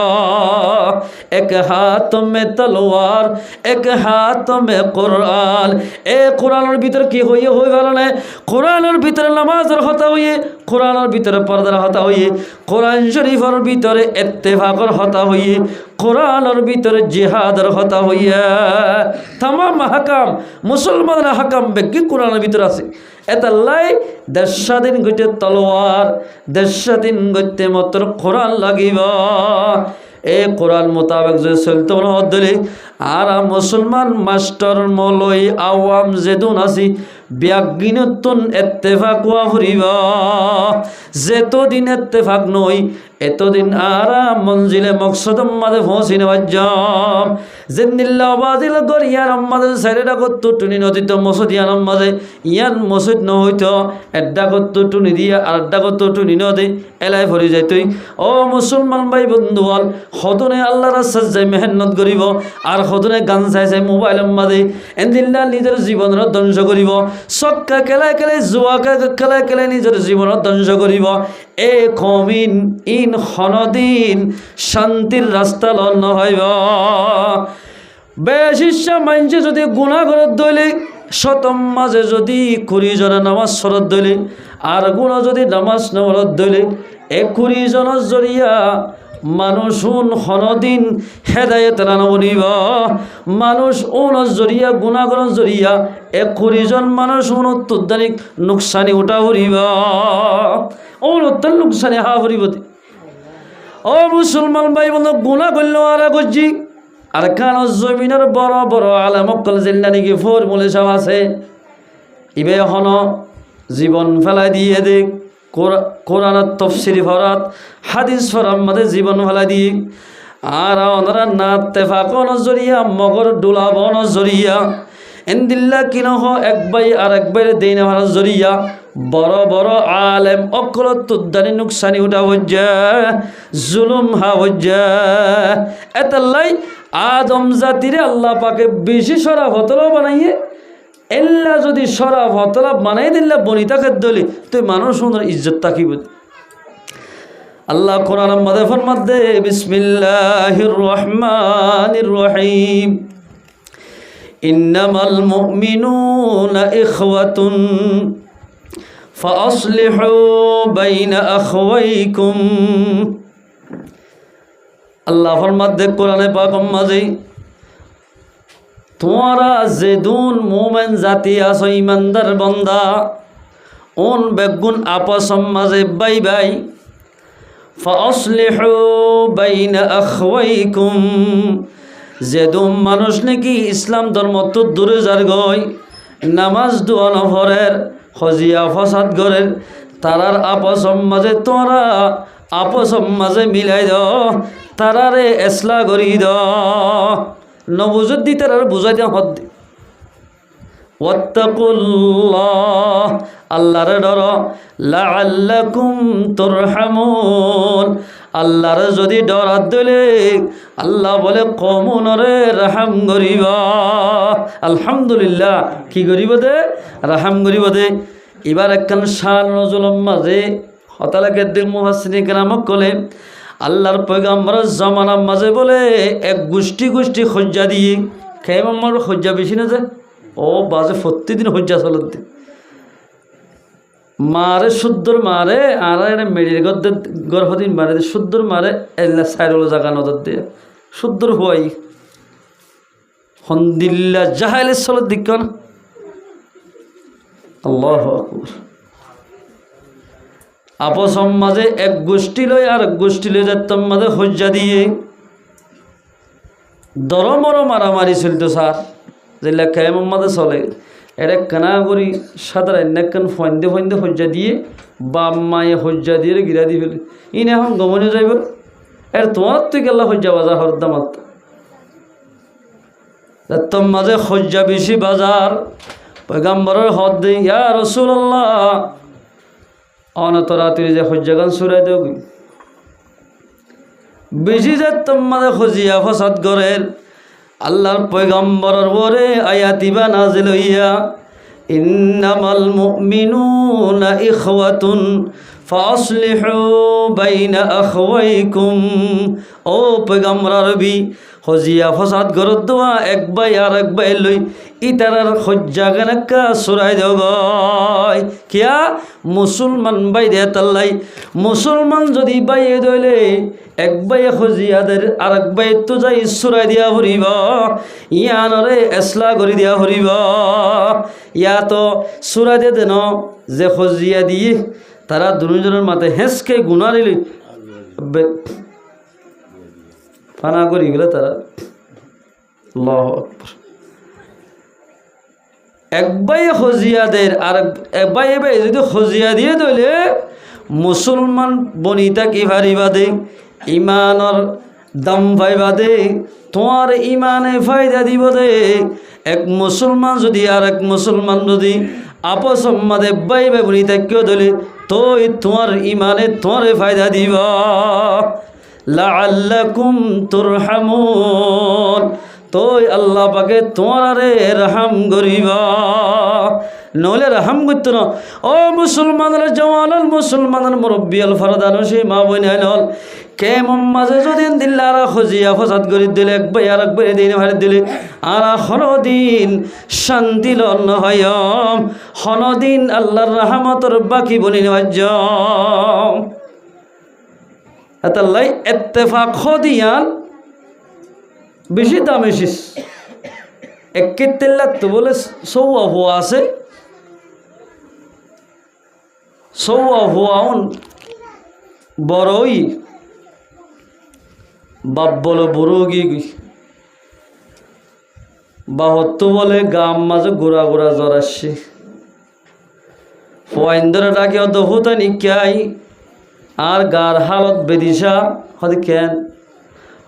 এক হাত মে তলোয়ার এক হাত মে কোরআন। এ কোরআনের ভিতরে কি হইয়ে হয়ে গেল না, কোরআনের ভিতরে নামাজের হতা হইয়ে, কোরআনের ভিতরে পর্দার হতা হইয়ে, কোরআন শরীফের ভিতরে ইত্তেফাকের হতা হইয়ে, কোরআনের ভিতরে জিহাদের হতা হইয়া তামাম হাকাম মুসলমানের হাকাম ব্যক্তি কোরআনের ভিতরে আছে। এতাল্লাই দেশ স্বাধীন গইতে তলোয়ার, দেশ স্বাধীন গইতে মাত্র কোরআন লাগিব। এ কোরআন মোতাবেক যে চলতে দিলে আর মুসলমান মাস্টার মলই আওয়াম যেদুন আছি ব্যাগিনতুন ইত্তেফাক হওয়া ফুরিব। যেতদিন ইত্তেফাক নই এতদিন আর মঞ্জিলে মকসদম মাঝে পৌঁছি নেওয়ার জেন্দিল্লা বাজিল গরিয়ার আমাদের সাইডেটা করতো টুনি নদীত মসজিদ মাঝে ইয়ান মসজিদ নহইত এড্ডা করতো টুনি দিয়া আর আড্ডা করতো টুনি নদী এলাই ভরি যাইতই। ও মুসলমান ভাই বন্ধু বল, সদনে আল্লাহ রাস্তায় যাই মেহনত করিব আর সদনে গান চাই চাই মোবাইলের মাঝে এন্দিল্লা নিজের জীবনের ধ্বংস করিব, চক্কা খেলাই খেলাই জুয়াকে খেলাই খেলাই নিজের জীবনের ধ্বংস করিব। এ কমিন ইন হনদিন শান্তির রাস্তা লন হইব। বেশিসা মানছে যদি গুনাহ করে দইলে শতম মাঝে যদি 20 জনে নামাজ সরত দইলে আর গুণা যদি নামাজ নরত দইলে 20 জনের জরিয়া মানুষ হনদিন হেদায়েত রানবনিব। মানুষ জরিয়া গুণাগরণ জরিয়া 20 জন মানুষ উত্তরদানিক নুকসানি উঠা ফুরিব, উত্তর নুকসানি হা ফুরিব। ও মুসলমান ভাই বন্ধু, গুণা করল আর করছি আর কান জমিনের বড় বড় আলেমকল জিল্লা নাকি ফর্মুলে সব আছে, ইবে হন জীবন ফেলাই দিয়ে দেখ কোরআনের তফসির ফরাত হাদিস ফরাম মাঝে জীবন ফেলাই দিয়ে আর ওনারা নাতেফাকন জরিয়া মগর ডোলাবন জরিয়া এন্দিল্লা কিনহ এক ভাই আর এক বাইরে দেই না জরিয়া বড় বড় আলেম অকলত তুদ্দানি নুকসানি উঠা হজ্জা জুলুম হা হজ্জা। এতাল্লাই আদম জাতিরে আল্লাহ পাকে বেশি সরা হতলা বানাইয়ে এল্লা যদি সরা হতলা বানাই দিল্লা বনিতা খেদলি তুই মানুষ ওনার ইজ্জত তাকিব। আল্লাহ কোরআন মধ্যে ফরমাতে বিসমিল্লাহির রহমানির রহিম ইন্নামাল মুমিনুনা ইখওয়াতুন ফাসলিহু বাইনা আখওয়াইকুম। আল্লাহ ফরমাতে কোরআনে পাক মাঝে তোমরা যেদুন মুমিন জাতি আছো ইমানদার বান্দা ওন বেগুন আপস মাঝে বাই বাই ফাসলিহু বাইনা আখওয়াইকুম। যেদুম মানুষ নাকি ইসলাম ধর্ম তো দূরে যার গয় নামাজ দোয়া নফরের হজিয়া ফসাদ গরের তারার আপস মাঝে তোমরা আপস মাঝে মিলাই দাও, তারারে এসলা করি দাও, নবুজুদ দি তারারে বুঝাই দাও হদ দি। ওয়াত্তাকুল্লাহ আল্লাহরে ডর লাআল্লাকুম তুরহামুন। আল্লাহরে যদি ডরাত দিলে আল্লাহ বলে কমনরে রাহাম করিব। আলহামদুলিল্লাহ কি করিব দে রাহাম করিব দে। এবার একখান শান নজুলম মাঝে হতালাকে দিক মুহাসসিনে কেরামক কলে আল্লাহর পয়গাম্বরের জামানার মাঝে বলে এক গোষ্ঠী গোষ্ঠী হজ্জা দিয়ে খেয়ে আমার হজ্জা বেশি না যায় ও বাজে প্রতিদিন হজ্জা চলত দিন মারে শুদ্ধর মারে আর এটা মেডির গর্ভদিন মারে শুদ্ধর মারে এল্লা সাইরুল জাগা নজর দিয়ে শুদ্ধর হওয়াই হন্দিল্লা জাহাইলের চলত দিক না আল্লাহু আকবার। আপসম মাঝে এক গোষ্ঠী লই আর এক গোষ্ঠী লই যেতাম মাঝে হজ্জা দিয়ে দরমর মারামারি চলতো স্যার যেগুলা কেমন মাঝে চলে এটা কানা করি সাধারণ একখান ফন্দে ফন্দে হজ্জা দিয়ে বাম মায়ে হজ্জা দিয়ে গিরা দিয়ে ফেলে ইন এখন গমনে যাইব এর তোমার তুই গেলা হজ্জা বাজার হরদামাত যেতাম মাঝে হজ্জা বেশি বাজার পয়গাম্বরের হদ দেই ইয়া রাসূলুল্লাহ অনত রাত্রি যে হজ্জা গান সুরাই দেব বেশি যেতাম মাঝে হজিয়া ফসাদ গরের আল্লাহর পয়গম্বরের পরে আয়াতিবা নাজিল হইয়া ইন্নামাল মুমিনুনা ইখওয়াতুন ফাসলিহু বাইনা আখওয়াইকুম। ও পয়গম্বর আরবি হজিয়া ফসাদ গরত দোয়া এক ভাই আর এক ভাই লই ইতারার হজ্জা গানাক্কা সুরাই দেব গয় কিয়া মুসলমান বাই দে তাল্লাই মুসলমান যদি বাইয়ে দইলে এক বাই হজিয়াদের আর এক বাই তো যাই সুরাই দিয়া ভরিব ইয়ানরে এসলা করি দিয়া ভরিব ইয়া তো সুরাই দিয়ে দেন যে হজিয়া দিয়ে তারা দুজনের মাথায় হেঁচকে গুণারিলি ফানা করি গেলে তারা আল্লাহু আকবার। এক বাই হজিয়াদের আর এক বাই যদি হজিয়া দিয়ে দইলে মুসলমান বনিতা কি ভারিবা দে ইমানর দাম পাইবা দে তোমার ইমানে ফায়দা দিব দে। এক মুসলমান যদি আর এক মুসলমান যদি আপস মাদে বাই বাই বনিতা কেউ দলে তোই তোমার ইমানে তোমারে ফায়দা দিব লাআল্লাকুম তুরহামুন তোই আল্লাহ পাকে তোমারে রহম করিবা নলে রহম করতো না। ও মুসলমানের জওয়ান মুসলমানের মুরব্বী আল ফরদান সেই মা বোন হল কেমন মাঝে যদি দিল্লার হজিয়া ফসাদ করে দিলে একবার আর একবার দিন হারে দিলে আর হনদিন শান্তি লন হয় হনদিন আল্লাহর রহমতর বাকি বলি নজ এতাল্লাই ইত্তেফাক হদিয়ান বেশি দাম এসিস এক তেল্লা তো বলে সৌয়া হওয়া আছে সৌয়া হওয়াউন বড়ই বাপ বলো বড় গিয়ে গই বাহত্ত বলে গাম মাঝে গোড়া গোড়া জ্বর আসছে ফয়েন্দরে ডাকে অত হুতা নিকাই আর গার হালত বেদিসা হতে কেন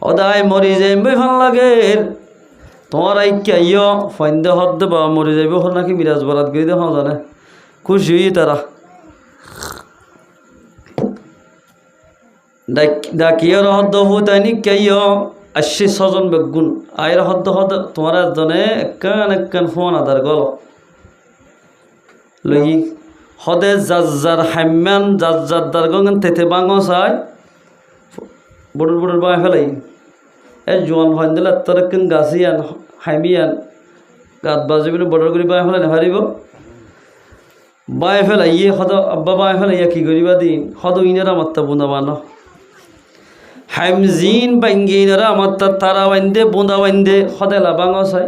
অদায় মরি যাই ভাল লাগে তোমার আইকিয়া ফয়েন্দে হদ দেবা মরি যাইব হল নাকি মিরাজ বরাত গিয়ে দেখা জানে খুশি হই তারা ডাকিয়র হদ হুতাই নিকাইয় আসছে ছজন বেগুন আয়ের হদ হদ তোমার একজনে একান একান ফোন আদার গল লই হদে যার হাম্যান যার দার গন তেতে বাঙ চাই বড় বড় বাই ফেলাই এই জোয়ান ভাই দিলে তোর একদিন গাছি আন হাইমি আন গাত বাজি বলে বড় করে বাই ফেলাই নেহারিব বাই ফেলাই ইয়ে হদ আব্বা বাই ফেলাই ইয়া কি করিবা দিন হদ ইনারা মাত্তা বোনা বানো হামজিন বাঙ্গিনারা আমার তারা বান্ধে বোঁদা বান্ধে হদেলা বাঙ চাই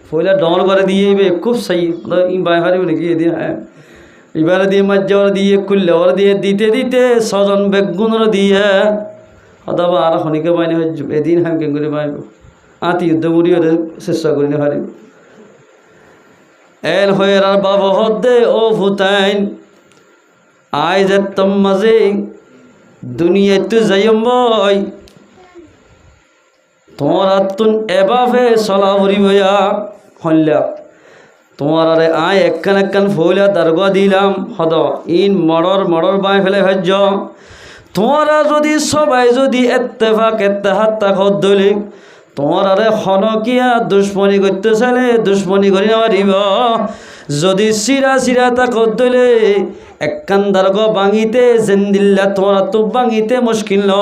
ফইলা ডল করে দিয়ে খুব চাই ই বাই হারিব নাকি এদিন হ্যাঁ এবারে দিয়ে মাজ্জা দিয়ে খুললে ওরা দিয়ে দিতে দিতে ছজন বেগুনরা দিয়ে হদাবা আর খনিকে বাইনি এদিন হাম কেন করে বাইব আতি যুদ্ধ করি ওদের চেষ্টা করি না হারিব এল হয়ে আর বাবা হদ দে ও ভুতাইন আই যেতাম মাঝে দুনিয়ায় তো যাইম বই তোমার আত্মন এভাবে চলা ভরিবয়া হল্লা তোমার আরে আয় একখান একখান ফইলা দারগা দিলাম হদ ইন মড়র বাই ফেলে ভাজ্য তোমারা যদি সবাই যদি এত্তেফাক এত্তেহাত তাকত দলি তোমার আরে হনকিয়া দুশ্মনী করতে চাইলে দুশ্মনী করি নারিব যদি সিরা তাকত দলে একখান দারগা ভাঙিতে জেন্দিল্লা তোমার তো ভাঙিতে মুশকিল ন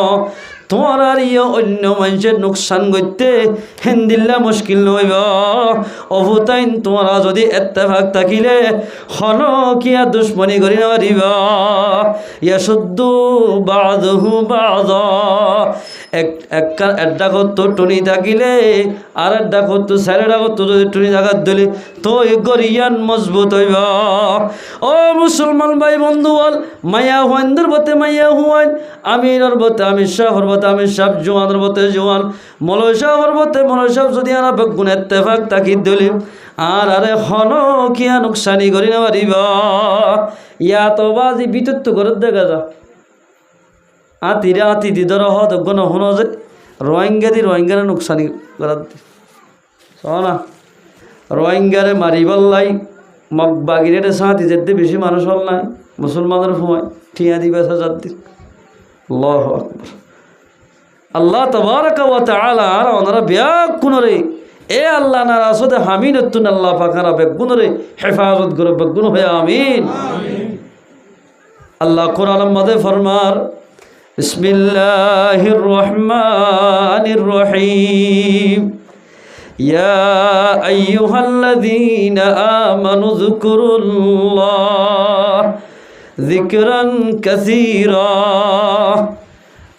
তোমার আর অন্য মানুষের নোকসান করতে হেন্দিল্লা মুশকিল নইব অভুতাইন তোমরা যদি এত্তেফাক থাকিলে হন কিয়া দুশ্মনী করি নারিব ইয়াসুদ্দু বাযুহু বাযা একটা করতো টুনি থাকিলে আর একটা করতো স্যারেরা করতো যদি টুনি থাকার দিলে তো গরিয়ান মজবুত হইব ও মুসলমান ভাই বন্ধু বল মায়া হুয়াইন্দের বতে মাইয়া হুয়াইন আমির বতে আমির শাহর বতে আমির শাহ জোয়ানের বতে জোয়ান মলয় শাহর বতে মলয় শাহ যদি আনা বেগুন এত্তেফাক তাকি দিলি আর আরে হন কিয়া নোকসানি করি না পারিব ইয়া তো বাজি বিতত্ব করে দেখা যা আতিরা আতি দিদর হত গণ হন যে রোহিঙ্গারে নোকসানি করার না রোহিঙ্গারে মারিবাল্লাই মগ বাগিরে সাঁতি যেতে বেশি মানুষ হল নাই মুসলমানের সময় ঠিয়া দিবে যাত্রী আল্লাহু আকবার আল্লাহ তাবারাকা ওয়া তাআলা আর ওনারা ব্যাকুনরে এ আল্লাহ নারাসদে হামিনতুন আল্লাহ পাকারা বেগুনরে হেফাজত করে বেগুন হয়ে আমিন আল্লাহ কোরআন মধ্যে ফরমার বিসমিল্লাহির রহমানির রহিম ইয়া আইয়ুহাল্লাযীনা আমানু যকুরুল্লাহ যিকরান কাসীরা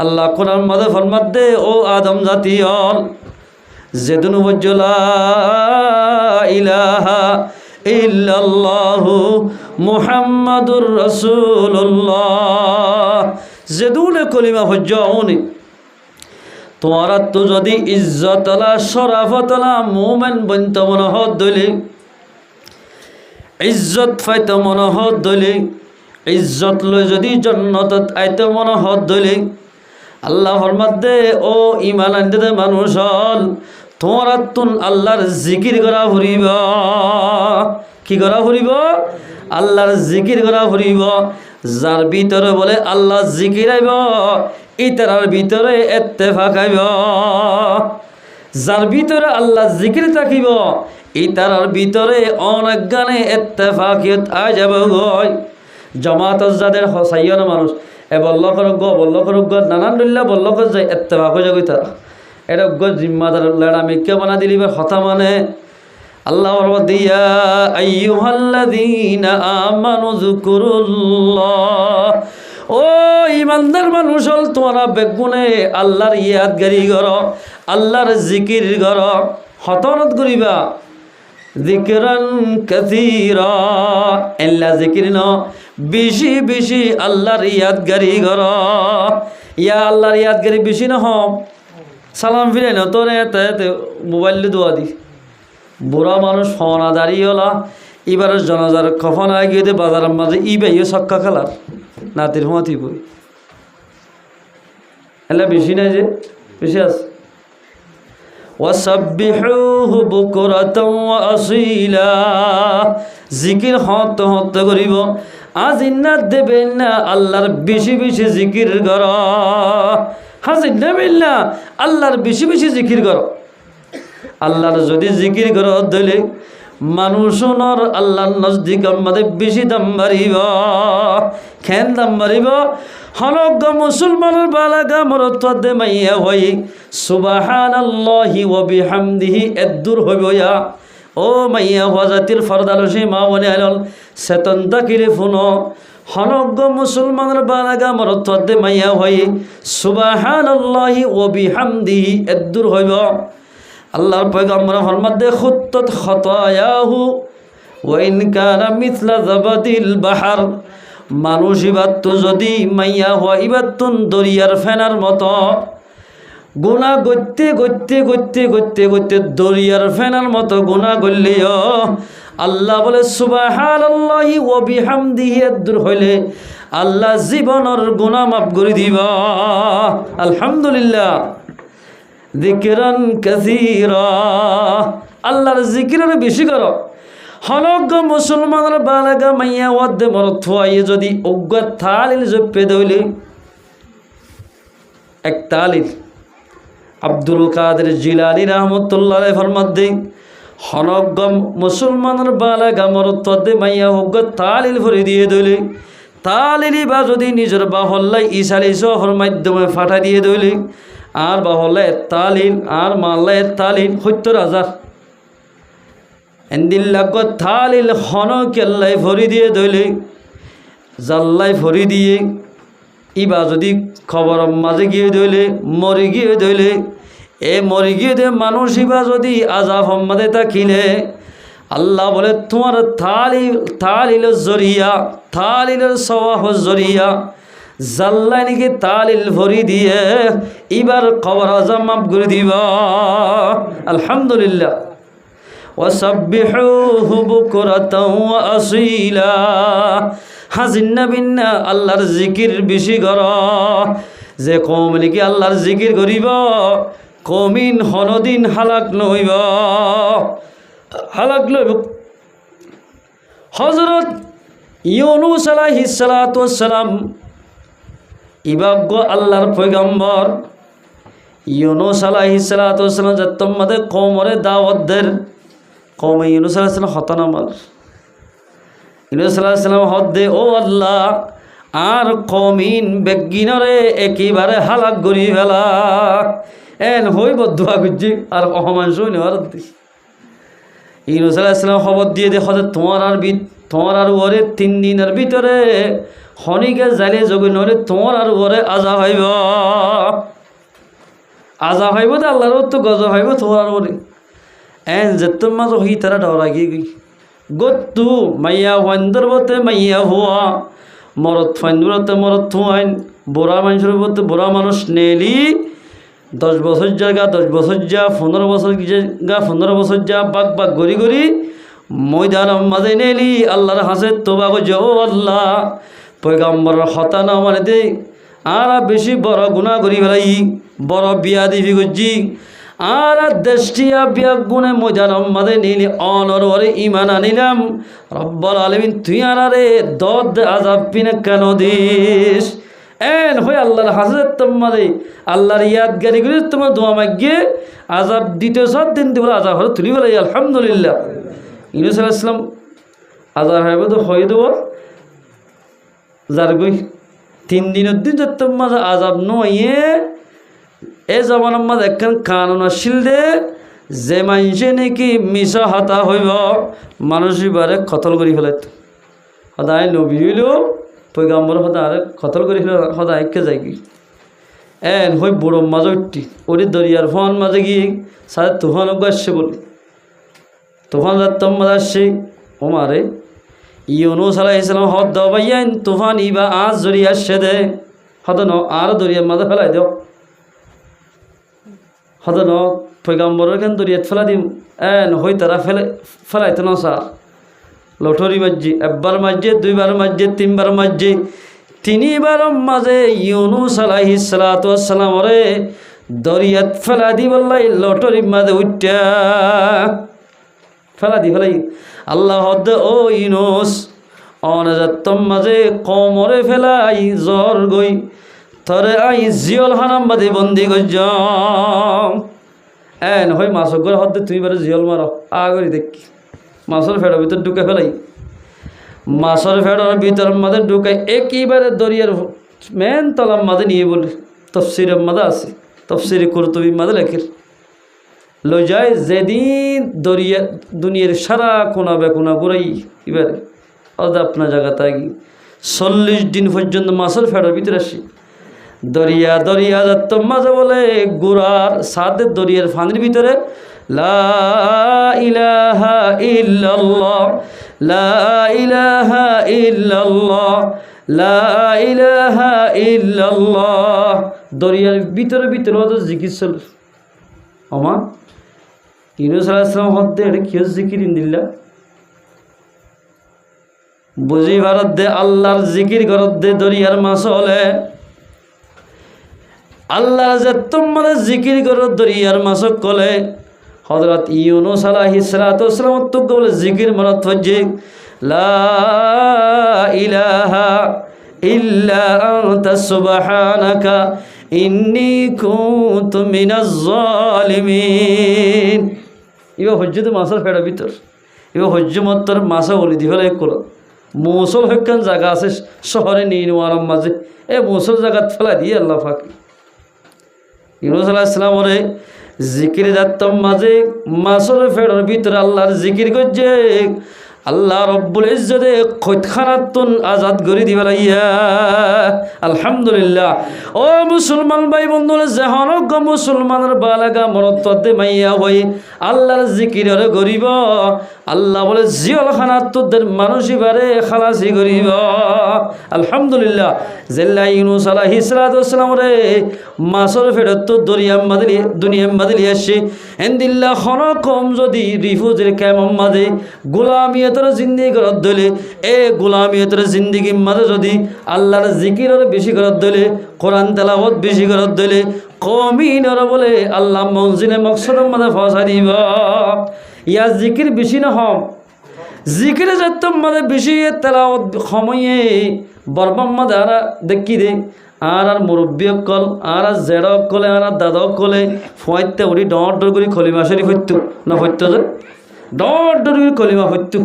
আল্লাহ কোরআন মধ্যে ফরমাত দে ও আদম জাতিয়ল যেদুন ওয়াজ্জলা ইলাহা ইল্লাল্লাহু মুহাম্মাদুর রাসূলুল্লাহ যেদুনে কলিমা হজ্জাউনি তোমারা তো যদি ইজ্জতলা শরাফতলা মুমিন বন্ত মনহদ দলি ইজ্জত ফাইত মনহদ দলি ইজ্জত লই যদি জান্নাতত আইত মনহদ দলি আল্লাহ ফরমাত দে ও ঈমান আনতে মানুষ হল তোমরা তুন আল্লাহর জিকির করা ফুরিব কি করা ফুরিব আল্লাহর জিকির করা ফুরিব যার ভিতরে বলে আল্লাহ জিকির আইব ইতার ভিতরে ইত্তেফাক আইব যার ভিতরে আল্লাহ জিকির থাকিব ইতার ভিতরে অনজ্ঞানে ইত্তেফাকিয়ত আই যাব গয় জামাত যাদের হসাইয়ন মানুষ এ বল্ল করগ নানান দুল্লা বল্ল কর যায় ইত্তেফাক হয়ে যাবে তারা এটা জিম্মাদার লেড়ামি কে বানা দিলিবার কথা মানে আল্লাহ দিয়া আইয়ুহাল্লাযীনা আমানু যকুরুল্লাহ ও ইমানদার মানুষ হল তোমরা বেগুনে আল্লাহর ইয়াদগারি করো আল্লাহর জিকির করো হতনত করিবা যিকরান কাসীরা আল্লাহ জিকির ন বেশি বেশি আল্লাহর ইয়াদগারি করো ইয়া আল্লাহর ইয়াদগারি বেশি না হম সালাম ফিরে না তোর এতে মোবাইল দোয়া দি বুড়া মানুষ ফনা দাঁড়িয়ে হলা এবারের জনাজার কফন আগে গিয়ে বাজারের মাঝে ইবাইও ছক্কা খেলার নাতির হুঁয়াতি বই এলা বেশি নাই যে বেশি আছে ওয়াসাব্বিহুহু বুকরাতাও ওয়া আসীলা জিকির হত করিব আজিন্নাত দেবেন না আল্লাহর বেশি বেশি জিকির কর হাজির দেবেন না আল্লাহর বেশি বেশি জিকির কর আল্লাহর যদি জিকির কর দিলে মানুষনর আল্লাহর নজদিক আমাদের বেশি দাম বাড়িব খেন দাম বাড়িব হনজ্ঞ মুসলমানের বালাগা মরত্বে মাইয়া হই সুবহানাল্লাহি ওয়া বিহামদিহি এদুর হইবয়া ও মাইয়া হওয়া জাতির ফরদালসি মা বনে আলল সেতন তাকিরে ফুনো হনজ্ঞ মুসলমানের বালাগা মরত্বে মাইয়া হই সুবহানাল্লাহি ওয়া বিহামদিহি এদুর হইব আল্লাহর পয়গম্বর ফরমাত দে খুত্তত খতায়াহু ওয়া ইন কানা মিছলা যাবাদিল বাহর মানুষ ইবাত্তু যদি মাইয়া হওয়া ইবাত্তুন দরিয়ার ফেনার মতো গুনাহ গইতে গইতে গইতে গইতে গইতে দরিয়ার ফেনার মতো গুনাহ করলেও আল্লাহ বলে সুবহানাল্লাহি ওয়া বিহামদিহি দূর হইলে আল্লাহ জীবনের গুনাহ মাফ করে দিবা আলহামদুলিল্লাহ যিকরান কাসীরা আল্লাহর জিকিরের বেশি করো হনজ্ঞ মুসলমানের বালাগা মাইয়া ওয়াদ্দে মরথুয়াই যদি অজ্ঞ তালিল জপে দইলে এক তালিল আব্দুল কাদের জিলানী রাহমাতুল্লাহ আলাইহি ফরমাত দে হনজ্ঞ মুসলমানের বালাগা মরথুয়াদ্দে মাইয়া অজ্ঞ তালিল ভরে দিয়ে দইলে তালিলি বা যদি নিজের বাহল্লাই ইসালি সহর মাধ্যমে ফাটা দিয়ে দইলি আর বাহল্লাই তালিল আর মাল্লাই তালিল ৭০,০০০ এন্দিল্লাগ তালিল হন কেল্লাই ভরি দিয়ে দইলি জাল্লাই ভরি দিয়ে ইবা যদি খবর মাঝে গিয়ে দইলে মরি গিয়ে দইলে এ মরি গিয়ে দে মানুষ ইবা যদি আজাব হম্মাদে তাকিলে আল্লাহ বলে তোমার তালিল জরিয়া তালিলের সওয়াহ জরিয়া জাল্লাই নাকি তালিল ভরি দিয়ে এবার কবর আজাব মাফ করে দিবা আলহামদুলিল্লাহ ওয়াসাব্বিহুহু বুকরাতাও ওয়া আসীলা হাজিন্না বিন্না আল্লাহর জিকির বেশি কর যে কওম নাকি আল্লাহর জিকির করিব কমিন হনদিন হালাক নইব হালাক লইব হযরত ইউনূস আলাইহিস সালাতু ওয়াস সালাম ইবাগ্য আল্লাহর পয়গম্বর ইউনূস আলাইহিস সালাতু ওয়াস সালাম যে তোমাদের কওমরে দাওয়াত দেন কওমে ইউনূস আলাইহিস সালাম হতনামার ইউনূস আলাইহিস সালাম হদ দে ও আল্লাহ আর কওমিন বেগিনরে একেবারে হালাক করি ফেলা এন হইব দোয়া করছি আর অহমান শুনে আর ইউনূস আলাইহিস সালাম খবর দিয়ে দেখো যে তোমার আর ওরে 3 দিনের ভিতরে হনিকে জালে যোগে নরে তোমার আর ওরে আজা হইব তো আল্লাহর তো গজব হইব তোমার আর ওরে এন যে তোমার হই তারা ডরা গিয়ে গই গত্তু মাইয়া ওয়ান্দর বতে মাইয়া হুয়া মরত ফাইন্দুরতে মরত থুয়াইন বুড়া মানুষের বলতে বুড়া মানুষ নেলি 10 বছর জায়গা 10 বছর যা 15 বছর গা 15 বছর যা বাগ গড়ি গড়ি ময়দান মাঝে নেলি আল্লাহর হাসে তোবা গো ও আল্লাহ পয়গম্বর হতানা মানে দে আর বেশি বড় গুনাহ করি ফেলাই বড় বিয়া দিবি গজি আর দেশটিয়া বিয়া গুনে ময়দান মাঝে নিলি অনর ওরে ঈমান আনিলাম রব্বুল আলামিন তুই আরে দদ আযাব পিনে কেন দিস এন হই আল্লাহর হাজরত তোমারে আল্লাহর ইয়াদগারি করে তোমার দোয়া মাগিয়ে আযাব দিতে সব দিন দিব আযাব হরে তুলি বলাই আলহামদুলিল্লাহ ইউনূস আলাইহিস সালাম আযাব হবে তো হই দেব যার গই 3 দিনের দিন তোমার আযাব নয়ে এ জমানার মাঝে একখান কানুন আসিল দে যে মানুষে নাকি মিশা হাতা হইব মানুষ বারে কতল করি ফেলাইত সদায় নবী হইল পয়গাম্বর সদায় কতল করি ফেলে সদায় একে যাই কি এন হই বুড়ো মাঝে উঠি ওরি দরিয়ার ফোন মাঝে গিয়ে সাড়ে তুফান আসছে বলি তুফান যাত্তম মাঝে আসছে ও মারে ইউনূস আলাইহিস সালাম হদ দাও ভাইয়ান তুফান ইবা আজ জড়িয়ে আসছে দে হদ ন আর দরিয়ার মাঝে ফেলাই দেও হদ ন পয়গাম্বরের কেন দরিয়াত ফেলা দিম এন হই তারা ফেলাইতো না স্যার লঠরি মাঝি একবার মাঝে 2 বার মাঝে 3 বার মাঝে 3 বার মাঝে ইউনূস আলাইহিস সালাতু ওয়াস সালাম রে দরিয়াত ফেলা দি বললাই লঠরি মাঝে উঠা ফেলা দি ফেলাই আল্লাহ হদ ও ইউনূস অনাজাতম মাঝে কমরে ফেলাই জ্বর গই তরে আই জিয়ল হারাম বাদে বন্দি গজ্জাম এন হই মাছ করে হদ তুমি বারে জিয়ল মারো আগরি দেখি মাছের ফেড়ার ভিতর ঢুকে ফেলাই মাছের ফেড়ার ভিতর মাঝে ঢুকে একেবারে দরিয়ার মেন তলার মাঝে নিয়ে বলি তফসিরের মাঝে আছে তফসিরে কুরতুবী মাঝে লেখে লই যায় যেদিন দরিয়া দুনিয়ার সারা কোনা বেকোনা ঘুরাই এবারে অদ আপনার জায়গা তাই 40 দিন পর্যন্ত মাছের ফেড়ার ভিতরে আসি দরিয়া যাত মাঝে বলে গোড়ার সাদের দরিয়ার ফানির ভিতরে লা ইলাহা ইল্লাল্লাহ লা ইলাহা ইল্লাল্লাহ লা ইলাহা ইল্লাল্লাহ দরিয়ার ভিতরে ওদের জিকির চল আমা ইউনূস আলাইহিস সালাম হদ্দে এটা কি জিকির ইন্দিল্লাহ বুঝি ভারত দে আল্লাহর জিকির করত দে দরিয়ার মাছ হলে আল্লাহ যে তোমার জিকির করো দরিয়ার মাছ কলে হযরত ইউনূস আলাইহিস সালাতু ওয়াস সালাম তো বলে জিকির মরত হচ্ছে লা ইলাহা ইল্লা আনতা সুবহানাকা ইন্নী কুনতু মিনাজ জালিমিন ইবা হজ্জতে মাছের ফেড়া ভিতর ইবা হজ্জ মত্তর মাছা বলি দি ফেলে করো মৌসল হইকান জায়গা আছে শহরে নিয়ে নেওয়ার মাঝে এ মৌসল জায়গাত ফেলা দিয়ে আল্লাহ পাক ইউনুস আলাইহিস সালাম ওরে জিকির যাত্তম মাঝে মাছর ফেড়র ভিতরে আল্লাহর জিকির করছে আল্লাহ রব্বুল ইজ্জতে খৈতখানাতুন আজাদ করে দিবে লাইয়া আলহামদুলিল্লাহ। ও মুসলমান ভাই বন্ধুরা যেহনক মুসলমানের বালাগা মরত্বতে মাইয়া হই আল্লাহর জিকিরের করিব আল্লাহ বলে জিয়ল খানাতুদের মানুষই বারে খালাসি করিব আলহামদুলিল্লাহ। জেল্লা ইউনুস আলাইহিস সালাম রে মাছর ফেরত তো দুনিয়াম বাদলি আসছে এন্দিল্লাহ খনকম যদি রিফুজের কেমন মাঝে গোলামিয়তের জিন্দিগি করত দলে এ গোলামিয়তের জিন্দিগির মাঝে যদি আল্লাহর জিকিরের বেশি করত দলে কোরআন তেলাওয়াত বেশি করত দলে কমিনর বলে আল্লাহ মঞ্জিলে মকসদের মাঝে ফসা দিব ইয়া জিকির বেশি না হম জিকিরে যাত মাঝে বেশি তেলাওয়াত সময়ে বরবাম মাঝে আর দেখি দে আর মুরব্বী কল আর জেড়ক কলে আর দাদক কলে ফয়তে উড়ি ডর ডর করে খলিমা শরীফ হইতো না হইতো যে ডর ডর করে কলিমা হইতো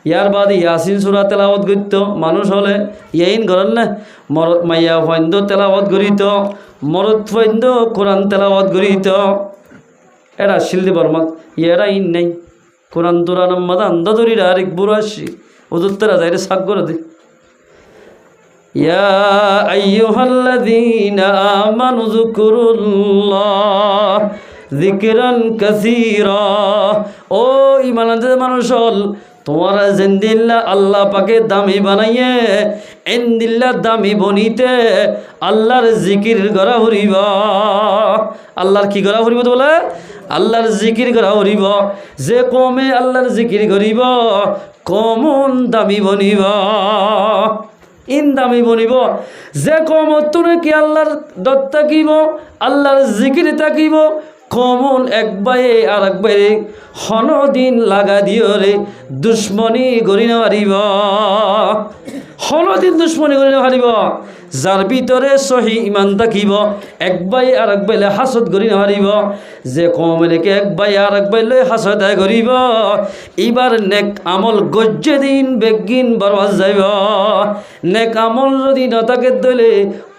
ইয়ার বাদে ইয়াসিন সূরা তেলাওয়াত করত মানুষ হলে ইয়াইন করেন না মরদ মাইয়া ফৈন্দ তেলাওয়াত করিত মরদ ফৈন্দ কোরআন তেলাওয়াত করিত এরা শিলদি বর্মা ইয়ারা ইন নাই কোরআন তোরান মাদা আন্দা ধরিরা আরেক বুড়ো আসি ওদুত্তরা যাইরে সাক করে দে ইয়া আইয়ুহাল্লাযীনা আমানু যকুরুল্লাহ যিকরান কাসীরা ও ঈমানদার মানুষ হল তোমারা জিন্দিল্লা আল্লাহ পাকে দামি বানাইয়ে এন্দিল্লা দামি বনিতে আল্লাহর জিকির করা হরিব আল্লাহর কি করা হরিব বলে আল্লাহর জিকির করা হরিব যে কমে আল্লাহর জিকির করিব কমন দামি বনিব ইন দামি বনিব যে কম তুনে কি আল্লাহর দত তাকিব আল্লাহর জিকির তাকিব কমন একবারে আর একবারে হনদিন লাগা দিও রে দুশ্মনী করি না পারিব হনদিন দুশ্মনী করি না পারিব যার ভিতরে সহি ইমান থাকিব একবাই আর একবাইলে হাসদ করি না পারিব যে কমলেকে একবাই আর একবাইলে হাসদ করিব এবার নেক আমল গজ্জে দিন বেগিন বরবাদ যাইব নেক আমল যদি নতাকে দলে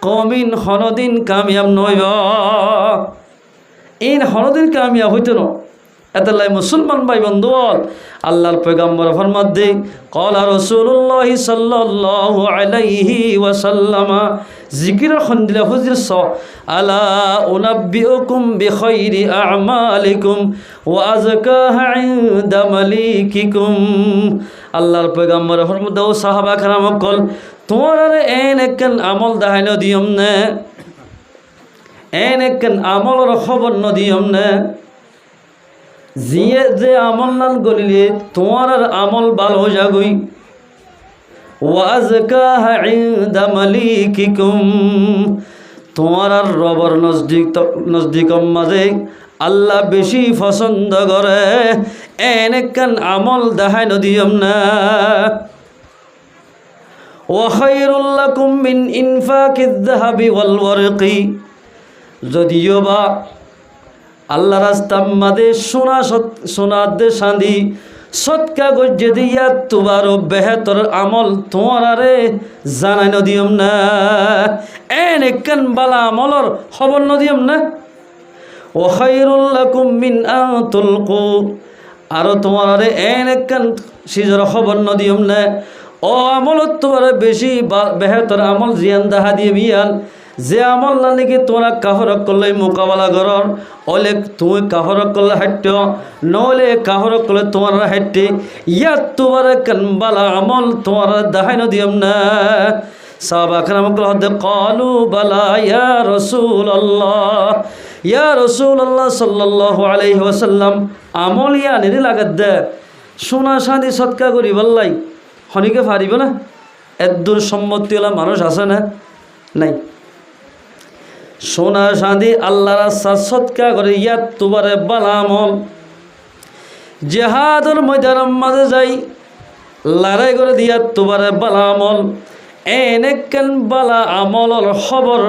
কমিন হনদিন কামিয়াব নইব ইন হনদিন কামিয়াব হইতো না এতলাই মুসলমান ভাই বন্ধু আল্লাহর পয়গম্বর ফরমাত দে ক্বালা রাসূলুল্লাহ সাল্লাল্লাহু আলাইহি ওয়াসাল্লাম জিকির খন্দিলা হুজুর স আলা উনাব্বিউকুম বিখাইরি আ'মালিকুম ওয়া আযকাহা ইনদা মালিকিকুম আল্লাহর পয়গম্বর ফরমাত দাও সাহাবা کرام কল তোমার এন একন আমল দেখাইলো দিয়ম না এন একন আমলের খবর ন দিয়ম না জিয়ে যে আমল নান গলিলে তোমার আমল ভালো হয়ে যাগই ওয়াজকাহা ইনদা মালিকিকুম তোমার রবর নজদিক মাঝে আল্লাহ বেশি পছন্দ করে এনেকান আমল দেখাই নদিয়ম না ওয়া খায়রুল লাকুম মিন ইনফাকিয যাহাবি ওয়াল ওয়ারকি যদিও বা আল্লাহ রাস্তার মাঝে সোনা দে সাঁদি সৎকা গজ্জে দিয়া তোমারও বেহতর আমল তোমার আরে জানাই নদিয়ম না এন একখান বালা আমলর খবর নদিয়ম না ও খায়রুল লাকুম মিন আন তুলকু আরো তোমার আরে এন একখান সিজর খবর নদিয়ম না ও আমলত তোমার বেশি বেহতর আমল জিয়ান দাহা দিয়ে বিয়াল যে আমল না নাকি তোমরা কাহরক করলে মোকাবেলা করর ওলে তুমি কাহরক করলে হাঁটত নলে কাহরক করলে তোমার হাঁটতে ইয়াত তোমার কানবালা আমল তোমার দেখাইন দিয়ম না সাহাবা کرام ক্বালু বালা ইয়া রাসূলুল্লাহ ইয়া রাসূলুল্লাহ সাল্লাল্লাহু আলাইহি ওয়াসাল্লাম আমল ইয়া নিরে লাগাত দে সোনা চাঁদি সৎকা করি বললাই হনিকে পারিব না এদুর সম্মতিওয়ালা মানুষ আছে না নাই সোনা চাঁদি আল্লাহর রাস্তা সৎকা করে ইয়াত তোমারে বালা আমল জিহাদর ময়দানের মাঝে যাই লড়াই করে দিয়া তোমারে বালা আমল এনেকেন বালা আমলর খবর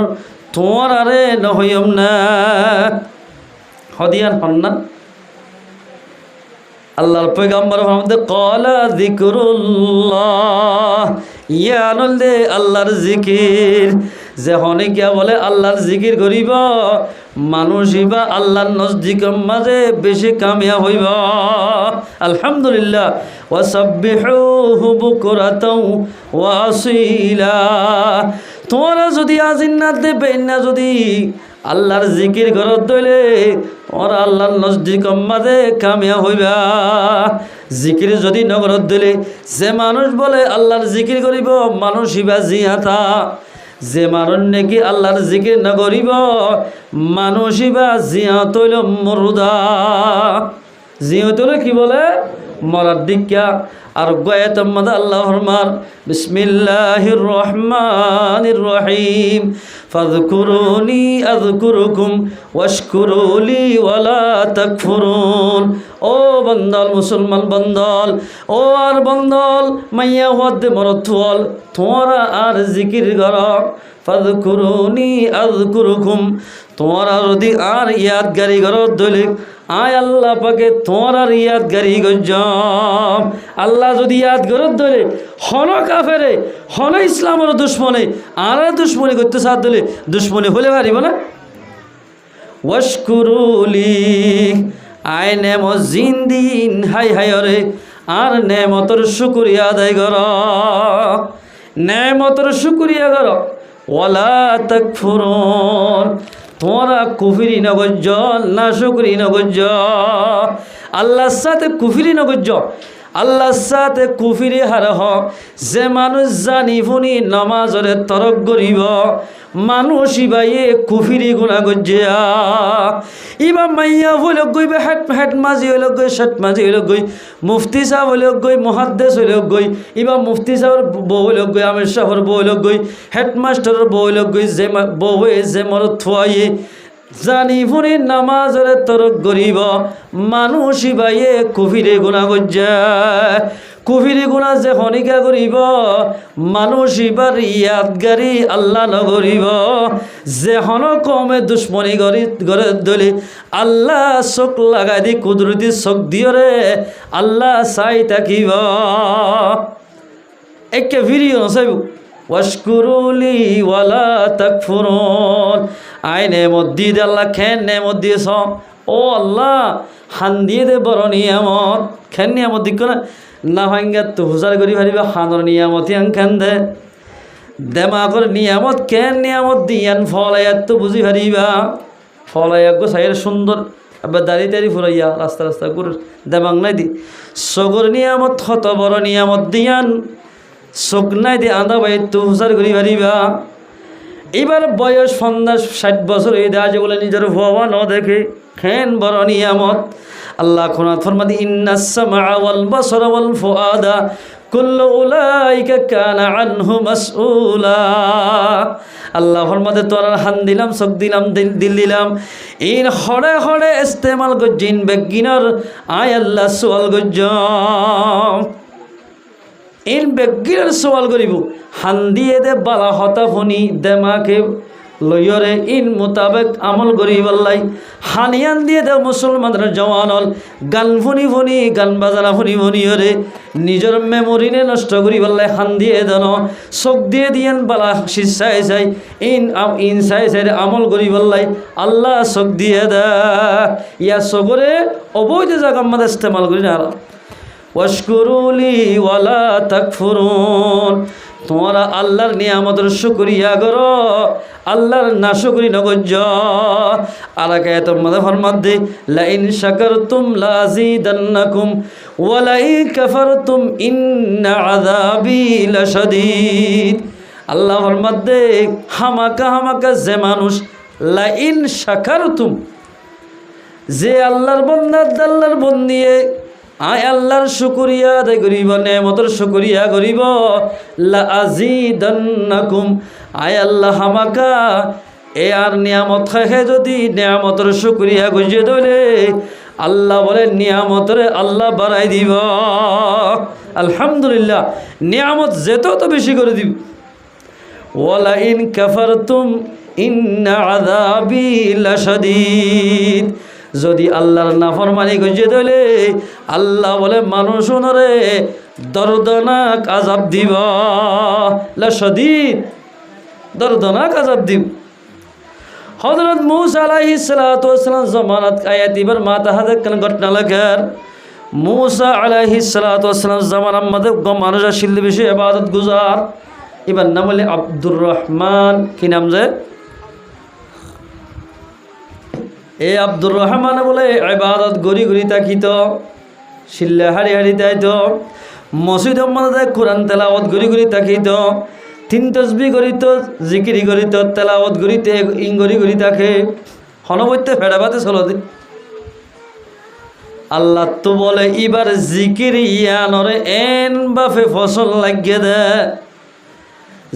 তোমার আরে নহইম না হদিয়ান হন না আল্লাহর পয়গম্বর ফরমাতে ক্বালা যিকরুল্লাহ, ইয়ানুল্লে আল্লাহর জিকির। যে অনেকে বলে আল্লাহর জিকির করিব, মানুষই বা আল্লাহর নজদিকের মাঝে বেশি কামিয়াব হইব। আলহামদুলিল্লাহ। ওয়াসাব্বিহুহু বুকরাতাও ওয়া আসীলা। তোমরা যদি আজিন্নাত দেবে না, যদি আল্লাহর জিকির করত দইলে ওরা আল্লাহর নজদিকের মাঝে কামিয়াব হইবা। জিকির যদি নগরত দিলে, যে মানুষ বলে আল্লাহর জিকির করিব, মানুষই বা জিয়াতা। যে মানুষ নাকি আল্লাহর জিকির না করিব, মানুষই বা জিয়াত হইল মুরদা। জিয়াত হইল কি বলে? মরার দিকা। আর গয়াত মধ্যে আল্লাহ ফরমান বিসমিল্লাহির রহমানির রহিম ফাযকুরুনি আযকুরুকুম ওয়াশকুরুলি ওয়ালা তাকফুরুন। ও বন্দল, মুসলমান বন্দল, ও আর বন্দল মাইয়া হওয়াতে মরথল, তোমরা আর জিকির কর। ফাযকুরুনি আযকুরুকুম, তোমরা যদি আর ইয়াদগারি করো দলে আয় আল্লাহ পাকে তোমার আর ইয়াদগারি গজ্জম। আল্লাহ যদি ইয়াদ করত দলে হন কাফেরে, হন ইসলামের দুশ্মনে আর দুশ্মনী করতে সাথ দলে দুশ্মনী হলে পারিব না। ওয়াশকুরুলি, আয় নেমত জিন্দিন হাই হাই রে, আর নেমতর শুকরিয়া আদায় কর, নেমতর শুকরিয়া কর। ওয়ালা তাকফুরুন, তোমরা কুফরি নগজ্জ, না শুকরি নগজ্জ। আল্লাহর সাথে কুফরি নগজ্জ, আল্লাহর সাথে কুফরি হারহ। যে মানুষ জানি ফুনি নমাজরে তরক করিব, মানুষ ইবাইয়ে কুফিরি গুণা গজ্জিয়া। ইবা মাইয়া হইল গই, হেট মাঝি হইল গই, ষাট মাঝি হইল গই, মুফতি সাহেব হইল গই, মহাদ্দেশ হইল গই, ইবা মুফতি সাহেবের বউ হইল গই, আমির সাহেবের বউ হইল গই, হেডমাস্টারের বউ হইল গই, যে বউ হয়ে যে মর থুয়াইয়ে জানি ফুনি নামাজরে তরক করিব, মানুষ ইবাইয়ে কুফিরি গুণা গজ্জা। কুফিরি গুণা যে হনিকা করিব, মানুষ ইবার ইয়াদগারি আল্লাহ নগরিব। যে হন কমে দুশ্মনী গড়ে দলে আল্লাহ চোখ লাগাই দি, কুদরতি চোখ দিয়রে আল্লাহ চাই থাকিব। একে ভিডিও নচাইব। ওয়াশকুরুলি ওয়ালা তাকফুরুন, আই নেমত দিয়ে দে আল্লাহ, খেন নেমত দিয়েছ। ও আল্লাহ হান দিয়ে দে বড় নিয়ামত, খেন নিয়ামত দিক না না ভাঙ্গা তো হুজার করি ভারিবা। খানোর নিয়ামতি আন দে, দেমাগর নিয়ামত কেন নিয়ামত দিয়ান ফলাইয়া তো বুঝি ভারিবা। ফলাইয়া গো সাইয়ের সুন্দর আবার দাড়ি তাড়ি ফুরাইয়া রাস্তা রাস্তা করে দেমাগ নাই দি। সগর নিয়ামত হত বড় নিয়ামত দিয়ান, চোখ নাই দি আন্দা বাই তো হুজার করি ভারিবা। এবার বয়স 50-60 বছর এই দেওয়া, যেগুলো নিজের ভবা ন দেখে খেন বড় নিয়ামত। আল্লাহ কোরআন ফরমাদি ইন্নাস সামআ ওয়াল বাসারা ওয়াল ফুআদা কুল্লু উলাইকা কানা আনহু মাসউলা। আল্লাহ ফরমাদে তোর হান দিলাম, চোখ দিলাম, দিল দিলাম, ইন হড়ে হড়ে ইস্তেমাল গজ্জিন বেগিনর আয় আল্লাহ সওয়াল গজ্জম। ইন বেগিনর সওয়াল করিব, হান দিয়ে দে বালা হতা ফনি দেমাকে লইয়রে ইন মোতাবেক আমল করি বললাই। হানিয়ান দিয়ে দেও মুসলমানদের জওয়ানল, গান ফুনি ফুনি গান বাজানা ফুনি ফুনিয়রে নিজের মেমোরিনে নষ্ট করি বললাই। হান দিয়ে দেন, চোখ দিয়ে দিয়েন বালা শিসাই চাই, ইন চাই চাই আমল করি বললাই। আল্লাহ চোখ দিয়ে দে, ইয়া চোখরে অবৈধ জায়গা আমাদের ইস্তেমাল করি না। ওয়াশকুরুলি ওয়ালা তাকফুরুন, তোমরা আল্লাহর নিয়ামতের শুকরিয়া করো, আল্লাহর না শুকরি নগজ্জ। আলাকা তোমাদের ফরমাদে লাইন শাকারতুম লাযিদান্নাকুম ওয়া লাইন কাফারতুম ইন্না আযাবি লাশাদীদ। আল্লাহ ফরমাদে হামাকা হামাকা যে মানুষ লাইন শাকারতুম, যে আল্লাহর বান্দা আল্লাহর বন্দিয়ে আয় আল্লাহর শুকরিয়া আদায় করিব, নেমতর শুকরিয়া করিব, লা আজিদান্নাকুম, আয় আল্লাহ হামাকা এ আর নিয়ামত খাহে যদি নিয়ামতর শুকরিয়া গুজে ধরে আল্লাহ বলে নিয়ামতরে আল্লাহ বাড়াই দিব। আলহামদুলিল্লাহ, নিয়ামত যেত তো বেশি করে দিব। ওয়ালা ইন কাফারতুম ইন্না আযাবি লাশাদীদ, যদি আল্লাহর নাফরমানি গজে দিলে আল্লাহ বলে মানুষ নরে দর্দনাক আযাব দিব, লা শদীদ দর্দনাক আযাব দিব। হযরত মূসা আলাইহিস সালাতু ওয়াস সালাম জামানাত আয়াত ইবার মাতা হাতে কোন ঘটনা লাগার মূসা আলাইহিস সালাতু ওয়াস সালাম জামানার মধ্যে মানুষ আসিল বেশি ইবাদত গুজার। এবার নাম হলে আব্দুর রহমান, কি নাম যে এ আব্দুর রহমান বলে ইবাদত গড়ি গড়ি তাকিত, শিল্লা হারি হারি তাইত, মসজিদ মধ্যে কোরআন তেলাওয়াত গড়ি গড়ি তাকিত, তিন তসবি করিত, জিকিরি করিত, তেলাওয়াত করিতে ইং গড়ি গড়ি তাকে হনবৈতে ফেড়াবাতে চলো দিন। আল্লাহ তো বলে এবার জিকির ইয়ানরে এন বাফে ফসল লাগিয়ে দে,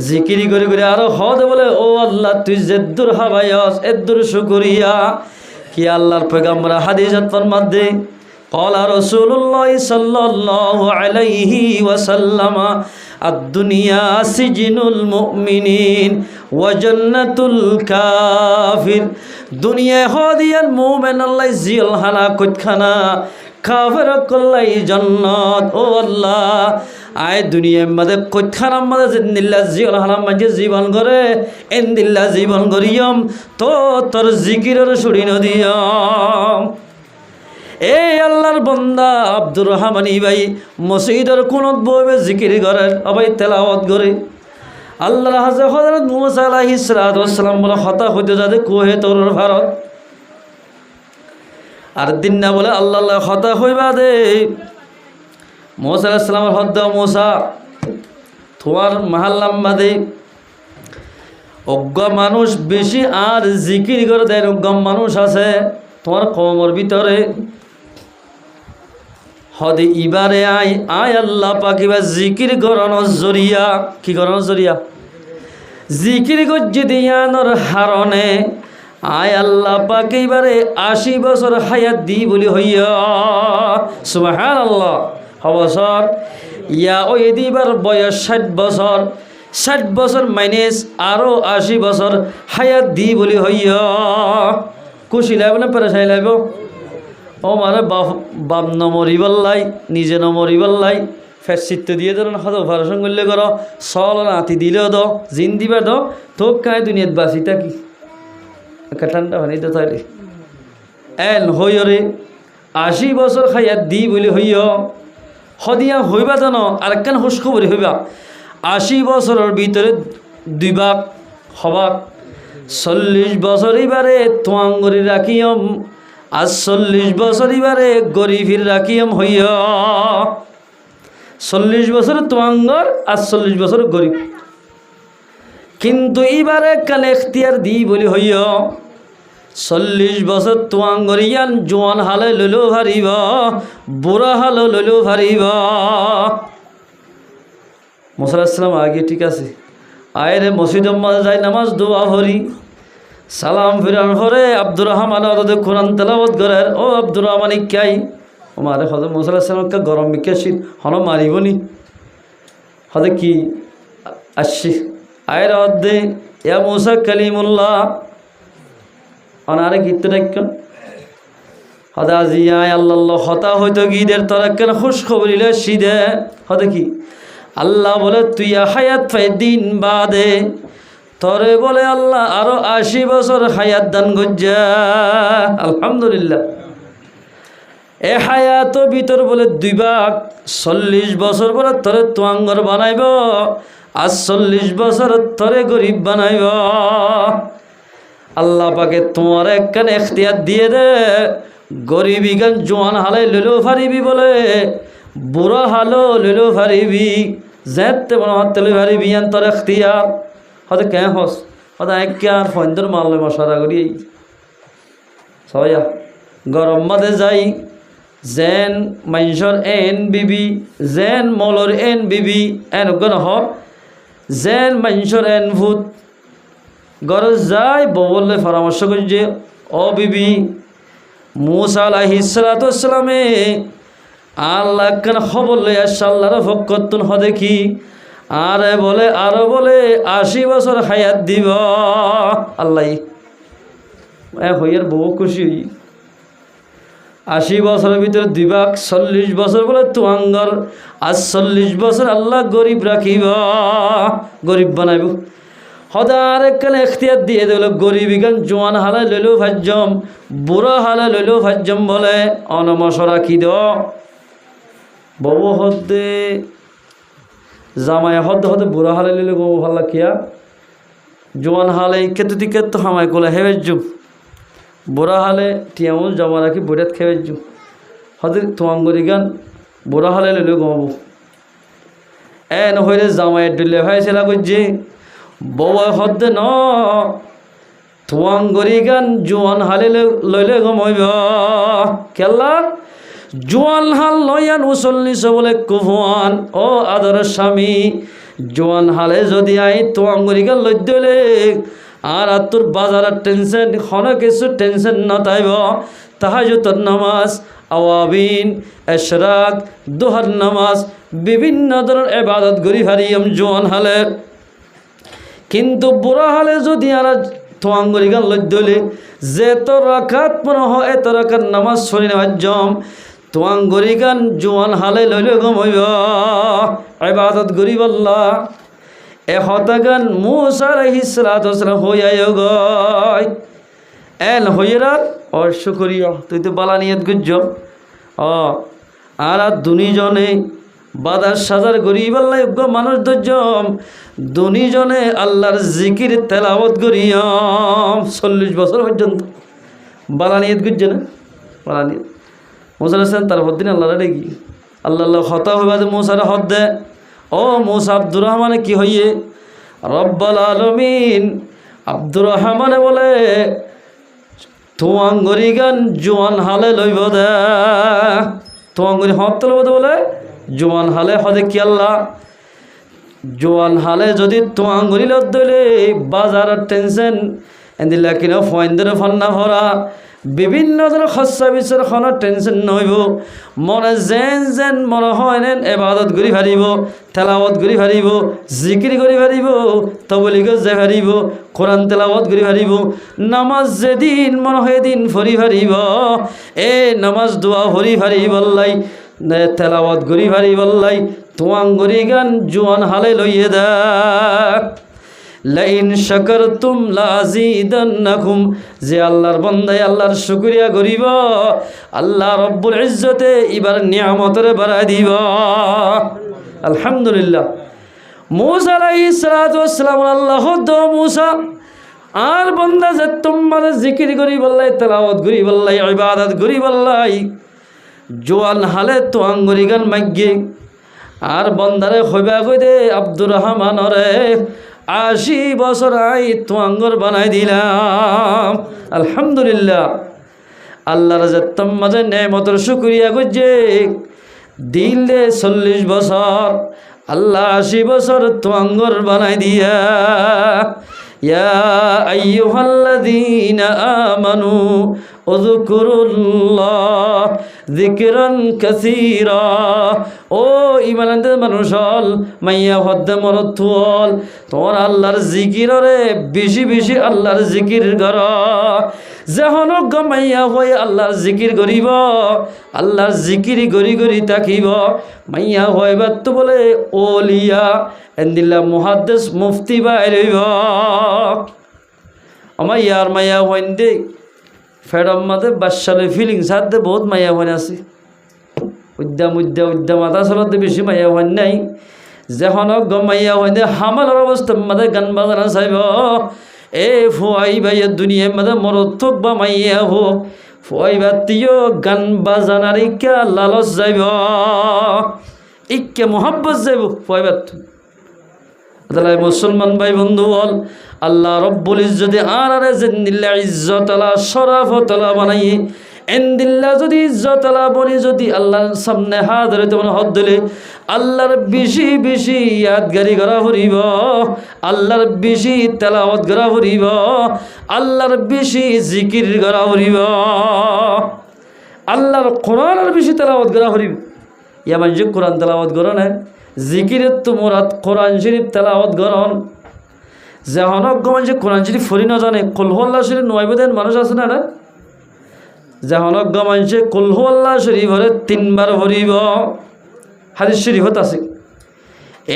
জিকিরি করে করে আরো হদ বলে ও আল্লাহ তুই যেদ্দুর হাবায়স এদ্দুর শুকরিয়া। কি আল্লাহর পয়গম্বর হাদিসত ফরমাতে ক্বালা রাসূলুল্লাহ সাল্লাল্লাহু আলাইহি ওয়াসাল্লাম আদ-দুনিয়া সিজনুল মুমিনিন ওয়া জান্নাতুল কাফির। দুনিয়া হদিয়াল মুমিন আল্লাহ জিল হানা কতখানা, কাফের কল্লাই জান্নাত। ও আল্লাহ আয় দুনিয়ার মধ্যে কতখানার মধ্যে জিন্দিল্লা জিল হানা মাঝে জীবন করে এন্দিল্লা জীবন করিয়ম তো তোর জিকিরের ছুড়ি নদিয়ম। এই আল্লাহর বন্দা আব্দুর রহমান ভাই মসজিদের কোনত বইবে জিকির করেন, আবাই তেলাওয়াত করে। আল্লাহর হাজে হযরত মূসা আলাইহিস সালাতু ওয়াস সালাম বলে হতা হইতে যাতে কোহে তোর ভারত আর দিন না বলে আল্লাহ আল্লাহ হতা হইবা দে। মূসা আলাইহিস সালামের হদ্দ মূসা তোমার মাহাল্লাম বাদে অজ্ঞ মানুষ বেশি আর জিকির করে দেয়, অজ্ঞ মানুষ আছে তোমার কমর ভিতরে। হদে ইবারে আয় আয় আল্লাহ পাকিবা জিকির করানোর জরিয়া, কি করানোর জরিয়া জিকির গজ্জি দিয়ানোর হারণে আয় আল্লাহ পাকে এবারে 80 বছর হায়াত দি বলি হইয়া সুবহানাল্লাহ। বছর ইয়া ওই দিবার বয়স 60 বছর, 60 বছর মাইনাস আরো 80 বছর হায়াত দি বলি হইয়া। খুশি লাগবে না পেরেশানি লাগবে? ও মানে বাপ নমরিবাল্লাই নিজে নমরিবাল্লাই ফেসিত্ব দিয়ে ধরেন হয়তো অপারেশন করলে করো সল নাতি দিলেও দ জিন দিবে দ তো কায় দুনিয়াত বাঁচি থাকি একটা ঠান্ডা পানি তো তাইলে এন হইরে 80 বছর খাইয়া দি বলি হইয় হদিয়া হইবা জানো আরেকখান হুশ খবরি হইবা 80 বছরের ভিতরে 2 ভাগ হবাক 40 বছর এবারে তোয়াঙ্গরি রাখিয়ম আর 40 বছর এবারে গরিফির রাখিয়ম হইয়া 40 বছর তোয়াঙ্গর আর 40 বছর গরিব। কিন্তু এবারে কালে এখতিয়ার দি বলি হইয়া 40 বছর তোয়াঙ্গরিয়ান জোয়ান হালে লইলো ভারিব বুড়া হালো লইলো ভারিব। মুসা আলাইহিস সালাম আগে ঠিক আছে আয়রে মসজিদের মাঝে যাই নামাজ দোয়া হরি সালাম ফিরান পরে আব্দুর রহমান ওদের কোরআন তেলাওয়াত করেন। ও আব্দুর রহমান কাই ও মারে হজরত মুসা আলাইহিস সালামকে গরম বিকে শীত হন মারিবনি হদে কি আসছি আয়ের অর্ধে ইয়া মুসা কালিমুল্লাহ অনারে গীত রাখেন হদে আজি আয় আল্লাহ হতা হয়তো গীদের তোরা কেন খুশ খবরিলে সিদে হদে কি আল্লাহ বলে তুই হায়াত পাই দিন বাদে তরে বলে আল্লাহ আরো 80 বছর হায়াত দান গজ্জা। আলহামদুলিল্লাহ এ হায়াত ভিতর বলে 2 ভাগ 40 বছর বলে তরে তোয়াঙ্গর বানাইব আর 40 বছর তরে গরিব বানাইব। আল্লাহ পাকে তোমার একখান এখতিয়ার দিয়ে দে গরিবি গান জোয়ান হালাই লইলেও পারিবি বলে বুড়া হালো লইলেও পারিবি যেতে মনে হাতে লই পারিবি আন তোর এখতিয়ার হয়তো কে হস হয়তো একে আর ফন্দর মারলে মশারা করি সবাই গরম মাঝে যাই যেন মানুষের এন বিবি যেন মলর এন বিবি এন হ যেন মানুষের এন ভূত ঘরে যাই বললে পরামর্শ করি যে ও বিবি মুসা আলাইহিস সালাতু ওয়াস সালামে আল্লাহ কেন খবর লই আসছে আল্লাহর ফকতুন হ দেখি আরে বলে আরো বলে 80 বছর হায়াত দিব আল্লাহ হইয়ার বহু খুশি 80 বছরের ভিতরে 2 ভাগ 40 বছর বলে তুয়াঙ্গর, আর 40 বছর আল্লাহ গরিব রাখিব, গরিব বানাইব। হদার একখানে এখতিয়ার দিয়ে দিল, গরিবী গান জোয়ান হালে লইলেও ভাজ্যম, বুড়ো হালে লইলেও ভাজ্যম বলে অনমস রাখি দ। বউ হদ্দে জামাই হদ্দে হদ্দে বুড়ো হালে লইলে বউ ভাল কিয়া, জোয়ান হালে কেতু দিকে তো হামাই কোলে হেবেজুম, বুড়া হালে টিয়ামুল জমা রাখি বুড়াত খেবেজুম, হদে তোয়াঙ্গরি গান বুড়া হালে লইলে গমবো। নহলে জামাইয়ের ডুলে ভাই সেলা করছে বউ হদ্দে ন তোয়াঙ্গরি গান জোয়ান হালে লইলে গমইব। কেলা জোয়ান হাল লয়ান উচল্লিশ বলে কুফান। ও আদর স্বামী, জোয়ান হালে যদি আই তোয়াঙ্গরি গান লই দিলে আর তোর বাজারের টেনশন কোনো কিছু টেনশন নতাইব। তাহাজ্জুদের নামাজ, আওয়াবিন, এশরাক, দুহার নামাজ, বিভিন্ন ধরনের ইবাদত করি হারিয়াম জোয়ান হালে। কিন্তু বুড়া হালে যদি আর তোয়াঙ্গরি গান লই দিলে যে তোর রাকাত মনে হয় এত রাকাত নামাজ ছড়ি নেওয়ার জম, তোয়াঙ্গরি গান জোয়ান হালে লইলে গমইব ইবাদত করি বললা। হতাগান মুসা আলাইহিস সালাতু ওয়াস সালাম হইয়ায় গয় এন হইরার আর শুকরিয়া তুই তো বালা নিয়ত গুজ্জ আর দুনিজনে বাদার সাজার গরিব আল্লাহ মানুষ দজ্জম দুনিজনে আল্লাহর জিকির তেলাওয়াত করিয়াম 40 বছর পর্যন্ত বালা নিয়ত গুজ্জ না বালা নিয়ত। মুসা আলাইহিস সালাম তার হদ্দিন আল্লাহর ডেকি আল্লাহ হতা হইবা যে মুসার হদ দে। ও মুসা আব্দুর রহমানে কি হইয়ে রব্বুল আলামিন আব্দুর রহমানে বলে তোয়াঙ্গরি গান জোয়ান হালে লইব দে। তোয়াঙ্গরি হত লইব বলে জোয়ান হালে হদে কি আল্লাহ জোয়ান হালে যদি তোয়াঙ্গরি লত দইলে বাজারের টেনশন এদিলা কিনা ফয়েন্দের ফান্না ভরা বিভিন্ন ধরনের খরচা বিচার কোনো টেনশন নহইব। মনে যেন যেন মনে হয় নেন এবাদত করি পারিব, তেলাওয়াত করি পারিব, জিকির করি পারিব, তবলিগ যাই পারিব, কোরআন তেলাওয়াত করি পারিব, নামাজ যেদিন মনে হয় দিন ফরি পারিব। নামাজ দোয়া ফরি পারিব আল্লাই, তেলাওয়াত করি পারিব আল্লাই। তোয়াঙ্গরি গান জোয়ান হালে লইয়ে দা। লাইন শাকারতুম লাযীদান্নাকুম, যে আল্লাহর বান্দায় আল্লাহর শুকরিয়া করিব আল্লাহ রব্বুল ইজ্জতে এবার নিয়ামতরে বাড়াই দিব। আলহামদুলিল্লাহ। মুসা আলাইহিস সালাতু ওয়াস সালাম আল্লাহ দো মুসা আর বান্দা যে তোমার জিকির করি বললাই, তেলাওয়াত করি বললাই, ইবাদত করি বললাই, জোয়ান হালে তোয়াঙ্গরি গান মাইগে আর বন্দারে হইবা কই দে আব্দুর রহমানরে 80 বছর আই তোয়াঙ্গর বানাই দিলাম। আলহামদুলিল্লাহ। আল্লাহর যে তোমাদের নেমতের শুকরিয়া করছে দিলে 40 বছর আল্লাহ 80 বছর তোয়াঙ্গর বানাই দিয়া। ইয়া আইয়ুহাল্লাযীনা আমানু উযকুরুল্লাহ যিকরান কাসীরা। ও ঈমানদার মানুষ হল মাইয়া হদ্দে মরত হল তোমার আল্লাহর জিকিররে বেশি বেশি আল্লাহর জিকির কর। যখন মাইয়া হয়ে আল্লাহর জিকির করিব আল্লাহর জিকির গরি গরি তাকিব মাইয়া হইবার তো বলে ওলিয়া এন্দিল্লা মুহাদ্দিস মুফতি বাইরইব। আমার ইয়ার মাইয়া হইন দে ফেরম মাদে বাসালে ফিলিংস হাত দে বহুত মাইয়া হইন আছে উদ্যা মাথা চলতে বেশি মাইয়া হইন নাই। যখন মাইয়া হইন দে হামালার অবস্থা মাদে গান বাজানা চাইব ফুয়াই ভাইয়ের দুনিয়ার মাদে মরত থোক বা মাইয়া হোক ফুয়াই বাতিও গান বাজানার ইকা লালস যাইব ইকে মোহাব্বত যাইব ফুয়াই বাত। মুসলমান ভাই বন্ধু বল আল্লাহ রব্বুল ইজ্জতে আর জিন্দিল্লা ইজ্জত আলা শরাফত আলা বানাই এন্দিল্লা যদি ইজ্জত আলা বনি যদি আল্লাহর সামনে হাত ধরে তোমার হাত দিলে আল্লাহর বেশি বেশি ইয়াদগারি করা ফুরিব, আল্লাহর বেশি তেলাওয়াত করা ফুরিব, আল্লাহর বেশি জিকির করা ফুরিব, আল্লাহর কোরআনের বেশি তেলাওয়াত করা ফুরিব। ইয়া মানে যে কোরআন তেলাওয়াত করো না জিকিরের তো মোরাদ কোরআন শরীফ তেলাওয়াত করন। যে হনক গমান যে কোরআন শরীফ ফরি না জানে কলহল্লা শরীফ নয়বেদেন মানুষ আছে না জাহনজ্ঞ মানুষে কুল হু আল্লাহ শরীফরে 3 বার পড়িব হাদিস শরীফত আছে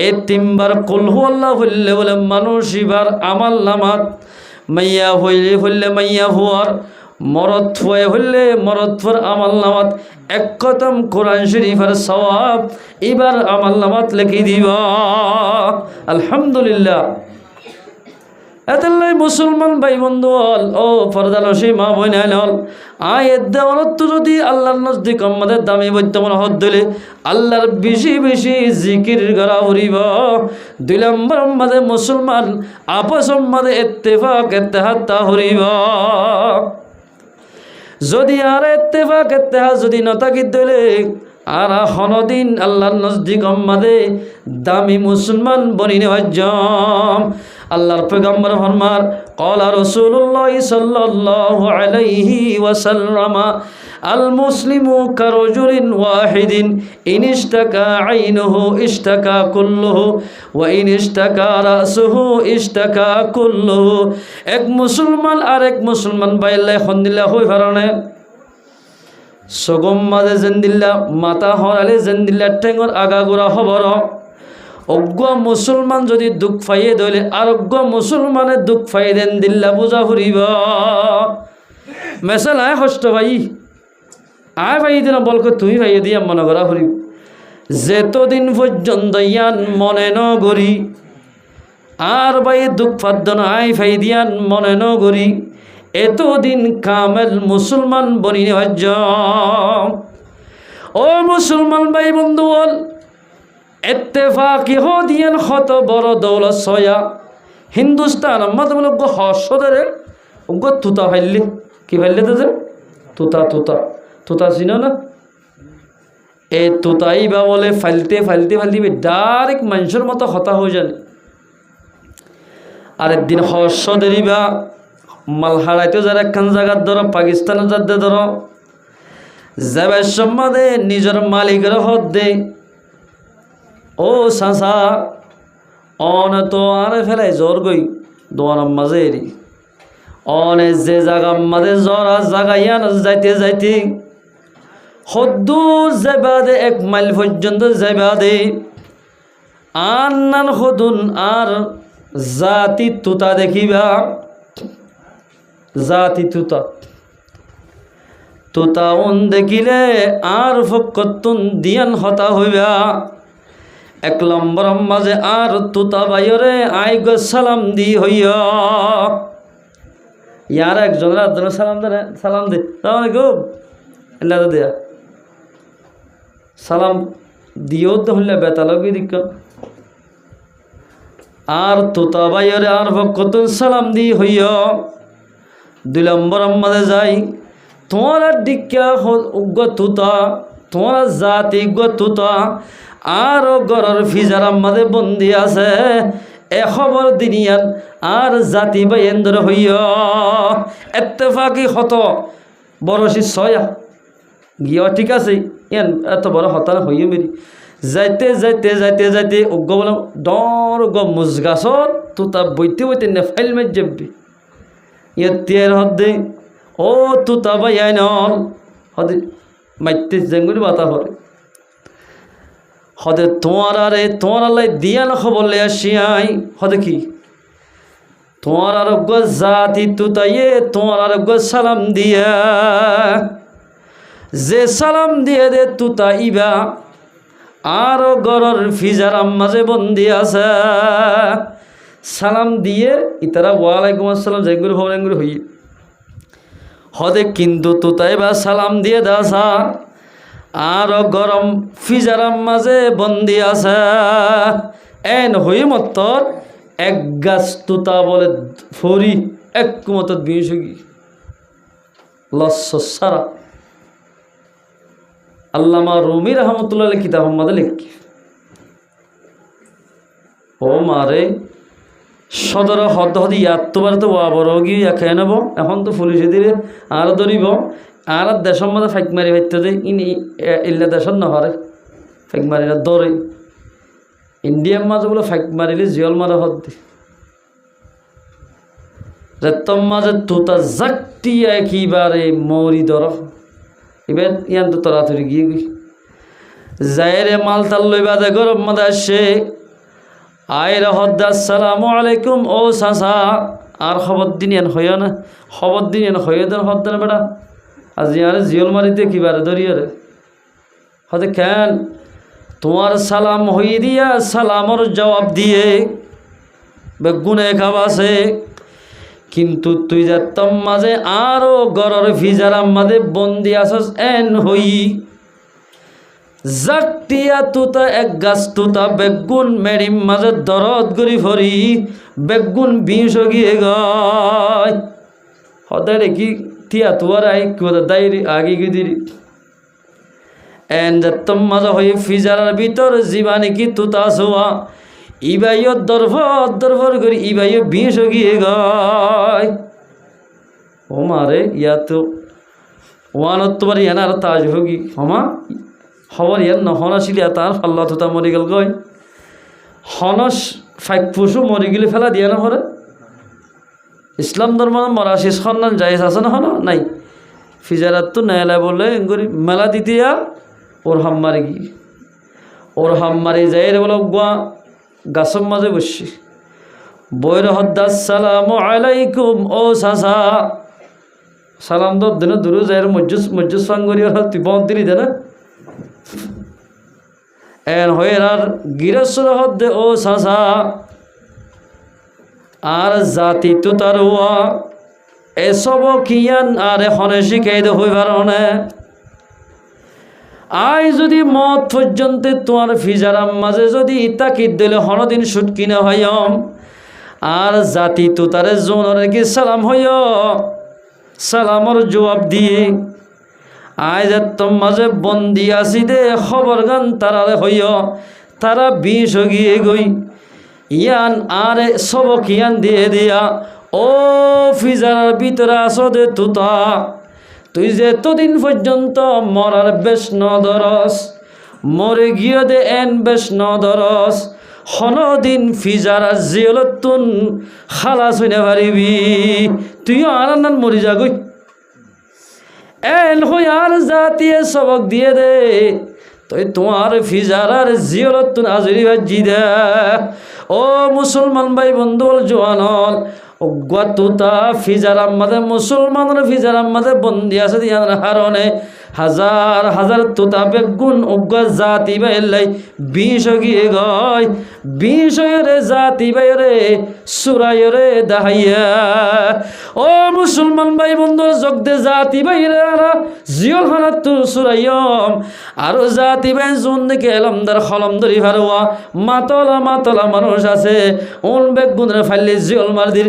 এই 3 বার কুল হু আল্লাহ পড়লে বলে মানুষ এবার আমল নামাত মাইয়া হইলে মাইয়া হওয়ার মরদ হইলে মরদফর আমল নামাত এক খতম কোরআন শরীফের সওয়াব এবার আমল নামাত লিখি দিব আলহামদুলিল্লাহ। এতলাই মুসলমান ভাই বন্ধু হল ও পর্দালসী মা বোন হল আয়ের দেওয়ানত যদি আল্লাহর নজদিক আমাদের দামি বৈদ্যমান হত দিলে আল্লাহর বেশি বেশি জিকির করা হরিব। 2 নম্বর আমাদের মুসলমান আপস আমাদের ইত্তেফাক ইত্তেহাদ তা হরিব। যদি আর ইত্তেফাক ইত্তেহাদ যদি নতাকি দিলে আর হনদিন আল্লাহর নজদিক আমাদের দামি মুসলমান বনি নেওয়ার আল্লাহর পয়গম্বর ফরমান ক্বালা রাসূলুল্লাহ সাল্লাল্লাহু আলাইহি ওয়াসাল্লাম আল মুসলিমু কারজুলিন ওয়াহিদিন ইন ইশতাকা আইনুহু ইশতাকা কুল্লুহু ওয়া ইন ইশতাকা রাসুহু ইশতাকা কুল্লুহু। এক মুসলমান আর এক মুসলমান বাইলে খন্দিলা হই ফারনে সগম মাঝে জেন্দিল্লা মাথা হরালে জেন্দিল্লা ঠেঙর আগাগোড়া খবর অজ্ঞ মুসলমান যদি দুঃখ ফাইয়ে দলে আর অজ্ঞ মুসলমানে দুঃখ ফাইয়ে দেন দিল্লা বোঝা ফুরিব মেসাল আয় কষ্ট ভাই আয় ভাই দিন বলকে তুমি ভাইয়ে দিয়া মনে করা ফুরিব যেতদিন পর্যন্ত ইয়ান মনে ন গরি আর ভাই দুঃখ ফাদ্য না আয় ভাই দিয়ান মনে ন গরি এতদিন কামেল মুসলমান বনি হজ্জ। ও মুসলমান ভাই বন্ধু বল ইত্তেফাকি হদিয়ান কত বড় দৌলত সয়া হিন্দুস্তান আমাদের বলে হসরে তুতা ফাইলে কি ফাইলে তো তুতা তুতা তুতা চিনো না এই তুতাই বা বলে ফাইলতে ফাইলতে ফাইলতে ডাইরেক্ট মানুষের মতো হতা হয়ে যান। আর একদিন হসদেরই বা মাল হারাইতে যারা একখান জায়গার ধরো পাকিস্তানের যাতে ধরো যাবার সম্মাদে নিজের মালিকের হদ দে ও সাসা অন তো আরে ফেলাই জ্বর গই দোয়ার মাঝে এরি অনে যে জায়গা মাঝে জ্বর আর জায়গাইয়া যাইতে যাইতে সদ্দূর যাইবা দে 1 মাইল পর্যন্ত যাইবা দে আর নান সদুন আর জাতি তুতা দেখিবা জাতি তুতা তুতা উন দেখিলে আর ফকতুন দিয়ান হতা হইবা 1 নম্বর মাঝে আর তুতা বাইরে আই গো সালাম দি হইয়া ইয়ার একজন রাত সালাম দে আসসালামু আল্লাহ দেয়া সালাম দিও তো হলে বেতালগি দিক আর তুতা বাইরে আর ফকতুন সালাম দি হইয়া 2 নম্বর মাঝে যাই তোমার ডিকা উগ্র তুতা তোমার জাতি তুতা আর গরর ফিজার মাঝে বন্দি আছে এ খবর দিনিয়ান আর জাতি বাইন্দ্র হইয়া ইত্তেফাকি হত বড়শি ছয়া গিয়া ঠিক আছে ইয়ান এত বড় হতা হইয়া মেরি যাইতে যাইতে যাইতে যাইতে উগ্র বল ডর গ মুজগাছত তুতা বইতে বইতে নে ফাইল মার যাবি ইয়ার হদে ও তুতা বাইয়াই নল হদে মাইতে জঙ্গুলি বাতা হরে হদে তোমার আরে তোমার আল্লাহ দিয়ান খবর লে আসিয়াই হদে কি তোমার আরোগ্য জাতি তুতাইয়ে তোমার আরোগ্য সালাম দিয়া যে সালাম দিয়ে দে তুতা ইবা আরো গরর ফিজার মাঝে বন্দি আছে সালাম দিয়ে ইতারা ওয়ালাইকুম আসসালাম জাইগুলো ভবনগুলো হই হদে কিন্তু তুতাই বা সালাম দিয়ে দাসা আর গরম ফিজারাম মাঝে বন্দি আছে এন হই মতর 1 গাছ তুতা বলে ফরি 1 মত বিশুগি লস সারা আল্লামা রুমি রহমতুল্লাহ কিতাব মধ্যে লিখি ও মারে সদর হদ হদি আত্মবার তো বড় গিয়ে খেয়ে নেব এখন তো পুলিশে দিলে আর ধরিব আর দেশের মধ্যে ফাইক মারি ভাইতে যে ইনি ইল্লা দেশের নহরে ফাইক মারিলে দৌড়ে ইন্ডিয়ার মাঝে বলে ফাইক মারিলে জিয়ল মারা হদ দি যে তোর মাঝে তুতা জাকটি একেবারে মরি ধর এবার ইয়ান তো তরাতরি গিয়ে যাইরে মালতাল লইবা দে গরম মধ্যে আসছে আয়রা হদ্দা আসসালামু আলাইকুম ও সাসা আর খবর দিন এন হইয় না খবর দিন এন হইয় দেন হদ দেন বেটা আজ ইয়ারে জিয়ল মারিতে কিবারে দরিয়ারে হতে কেন তোমার সালাম হইয়ে দিয়া সালামর জবাব দিয়ে বেগুনে খাবাসে কিন্তু তুই যে তম মাঝে আরো গরর ভিজারাম মাঝে বন্দি আসস এন হই জাকতিয়া তুতা এক গাছ তুতা বেগুন মেরিম মাঝে দরদ গরি ফরি বেগুন বিষ গিয়ে গায় হতে কি তিয়া তুয়ার আই কোথা দাইরি আগে গিদিরি এন যে তম মাঝে হই ফিজারার ভিতর জীবানি কি তুতা সোয়া ইবাইও দরফর করি ইবাইও বিষ গিয়ে গায় ও মারে ইয়া তো ওয়ানত তোমার ইয়ানার তাজ হোগি হমা খবর ইয়ার নহনাশিল তার ফাল্লা থুতা মরি গেল গয় হনস ফাইক ফুসু মরি গেলে ফেলা দিয়া না হরে ইসলাম ধর্ম মরাশি সন্ন্যান জায়েজ আছে না হলো নাই ফিজারাত তো নেলা বলে গরি মেলা দিতিয়া ওর হাম্মারি গি ওর হাম্মারি যাই রে বলো গোয়া গাছর মাঝে বসছি বৈর হদ্দাস সালামু আলাইকুম ও সাসা সালাম দর দিন দূরে যাই মজ্জুস ফাঙ্গরি তুই বন্ধ দিলি দে না এন হয়ে আর গিরস্বর হদ্দে ও সাসা আর জাতি তো তার ওয়া এসব কিয়ান আর এখনে শিখাই দে হইবার না আই যদি মত পর্যন্ত তোমার ফিজারাম মাঝে যদি তাকিদ দিলে হনদিন সুট কিনা হইম আর জাতি তো তারে জোনরে কি সালাম হইয় সালামর জবাব দিয়ে আই যে তোম মাঝে বন্দি আসি দে খবর গান তারারে হইয় তারা বিষ গিয়ে গই ইয়ান আরে সবক ইয়ান দিয়ে দিয়া ও ফিজারার ভিতরে আসো দে তুতা তুই যে এতদিন পর্যন্ত মরার বেশ নদরস মরে গিয়ে দে এন বেশ নদরস হনদিন ফিজারা জিয়লতুন খালাস হইনে পারিবি তুইও আনান্দান মরি যা গই এন হই আর জাতিয়ে সবক দিয়ে দে তুই তোমার ফিজারার জিয়লতুন আজরি বাজি দে ও মুসলমান ভাই বন্ধু জোয়ানল অজ্ঞাতুতা ফিজারাম মাঝে মুসলমানের ফিজারাম মাঝে বন্দি আছে দিয়ার হারণে হাজার হাজার তুতা বেগুন অজ্ঞা জাতি বাইলাই বিষ গিয়ে গয় বিষয়রে জাতি বাইরে সুরায়রে দাহাইয়া ও মুসলমান ভাই বন্ধু জগদে জাতি বাইরে জিয়ল হানাত তু সুরাইয়ম আর জাতি বাই জুন দিকে এলমদার খলম ধরি ভারোয়া মাতলা মানুষ আছে ওন বেগুনের ফাইলে জিয়ল মারদির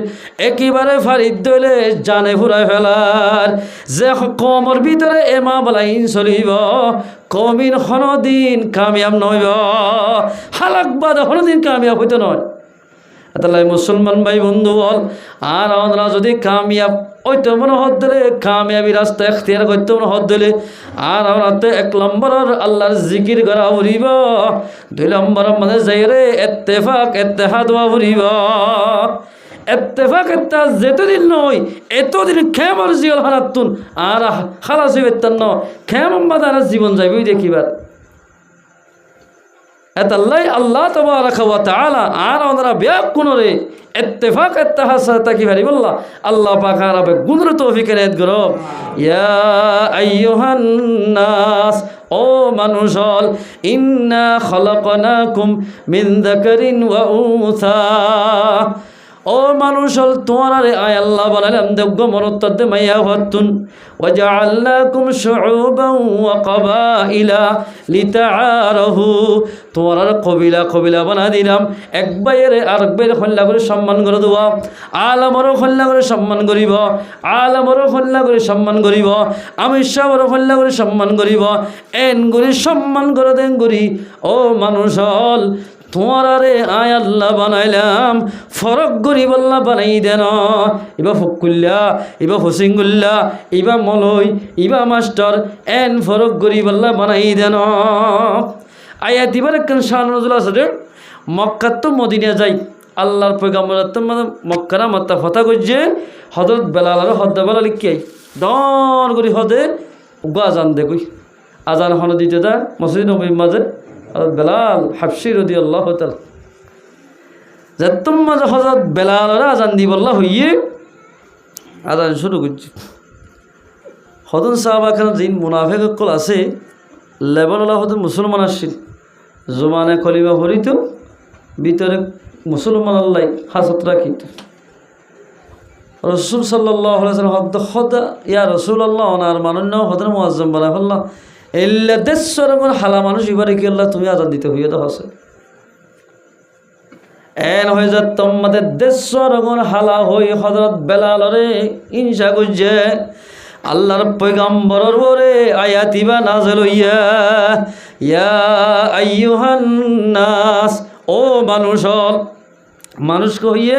একেবারে ফারিদ দইলে জানে ফুরাই ফেলার যে কমর ভিতরে এমা বলাইন চলিব কমিন হনদিন কামিয়াব নইব হালাক বাদ হনদিন কামিয়াব হইতে নয় তাহলে মুসলমান ভাই বন্ধু বল আর আমরা যদি কামিয়াব ওইতো মনে হত দিলে কামিয়াবি রাস্তা এখতিয়ার করতে মনে হত দিলে আর আমরা তো 1 নম্বরের আল্লাহর জিকির করা উড়িব 2 নম্বরের মানে যাই রে ইত্তেফাক ইত্তেহাদ উড়িব ইত্তেফাক ইত্তেহাদ যেতদিন নয় এতদিন খেমর জিয়ল হারাতুন আর খালাস হইবেন ন খেম মাদার জীবন যাইবই দেখিবার এতাল্লাই আল্লাহ তাবারাকা ওয়া তাআলা আর ওনারা ব্যাকুনরে ইত্তেফাক ইত্তেহাদ তাকি ভারি বললা আল্লাহ পাক আরবে গুণর তৌফিক এনায়েত করো ইয়া আইয়ুহান নাস ও মানুষল ইন্না খলাকনাকুম মিন যাকারিন ওয়া উনসা ও মানুষল তোমারে আয় আল্লাহ বলেন দেগ্য মরত্তদে মাইয়া হতুন ওয়াজআলনাকুম শুউবান ওয়া কবাইলা লিতাআরাহু তোমার কবিলা বানা দিলাম এক বাইরে আরেক বাইরে খল্লা করে সম্মান করে দেওয়া আলমরও খল্লা করে সম্মান করিব আলমরও খল্লা করে সম্মান করিব আমি সবরও খল্লা করে সম্মান করিব এন করে সম্মান করে দেন করি ও মানুষল তোমারে আয় আল্লাহ বানাইলাম ফরক গরিব আল্লাহ বানাই দেন ইবা ফকুল্লা ইবা হুসিঙ্গুল্লা ইবা মলই ইবা মাস্টার এন ফরক গরিব আল্লাহ বানাই দেন আয়া দিবার একখান শাহ নজরুল আছে মক্কার তো মদিনা যাই আল্লাহর পয়গাম্বর মক্কারা মাত্তা ফতা করছে হজরত বেলাল আর হদ্দা বেলা লিখিয়াই দর করি হদে উগো আজান দেখুই আজান হন দিতে দা মসজিদ নবীর মাঝে বেলাল হাফসি রাদিয়াল্লাহু তাআলা যেতম মাঝে হযরত বেলালরা আজান দি বললা হইয়ে আজান শুরু করছি হদন সাহাবা খান জিন মুনাফিক কল আছে লেভেল হদন মুসলমান আসছিল জমানে কলিমা হরিত ভিতরে মুসলমান আল্লাহ হাজত রাখিত রসুল সাল্লাল্লাহু আলাইহি ওয়াসাল্লাম হদ খোদা ইয়া রাসূলুল্লাহ ওনার মানন্য হদর মুআজ্জম বানা আল্লাহ ইল্লা দেশরগণ হালা মানুষ ইবারে কি আল্লাহ তুমি আজান দিতে হইয়া দাও আছে এন হয়ে যা তোমাদের দেশরগণ হালা হই হযরত বেলালরে ইনশা গুজে আল্লাহর পয়গম্বরের ওরে আয়াতিবা নাযিল হইয়া ইয়া আইয়ুহান নাস ও মানুষ কইয়ে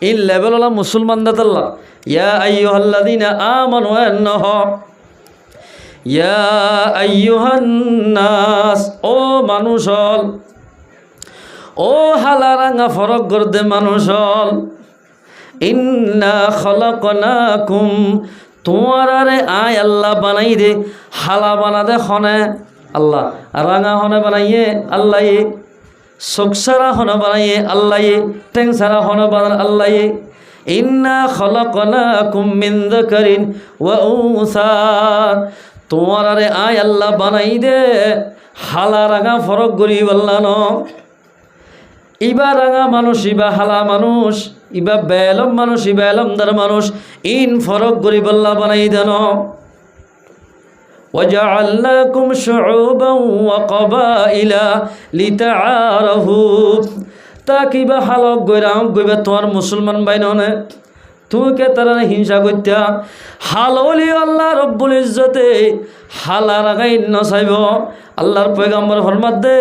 এই লেভেল হলো মুসলমান দাতাল্লাহ ইয়া আইয়ুহাল্লাযিনা আমানু আন্নাহ ইয়া আইয়ুহান নাস ও মানুষ ও হালারাঙ্গা ফরক গর্দে মানুষ ইন্না খলাকনাকুম তোমারে আয় আল্লাহ বানাই দে হালা বানা দে হনে আল্লাহ রাঙা হনে বানাইয়ে আল্লাহ চোখসারা হনে বানাইয়ে আল্লাহ টেংসারা হনে বানান আল্লাহ ইন্না খলাকনাকুম মিন যাকারিন ওয়া উনসা তোমারে আয় আল্লাহ বানাই দে হালা রাঙা ফরক গরি বললান ইবা রাঙা মানুষ ইবা হালা মানুষ ইবা বেলম মানুষ ইবা এলমদার মানুষ ইন ফরক গরি বল্লা বানাই দেন وجعلناكم شعوبا وقبائل لتعارفوا তাকি বা হালক গইরাম গইবা তোমার মুসলমান বাইননে তুকে তারা হিংসা করতে হাললি আল্লাহ রব্বুল ইজ্জতে হালা রাগাই নসাইব আল্লাহর পয়গম্বর ফরমাত দে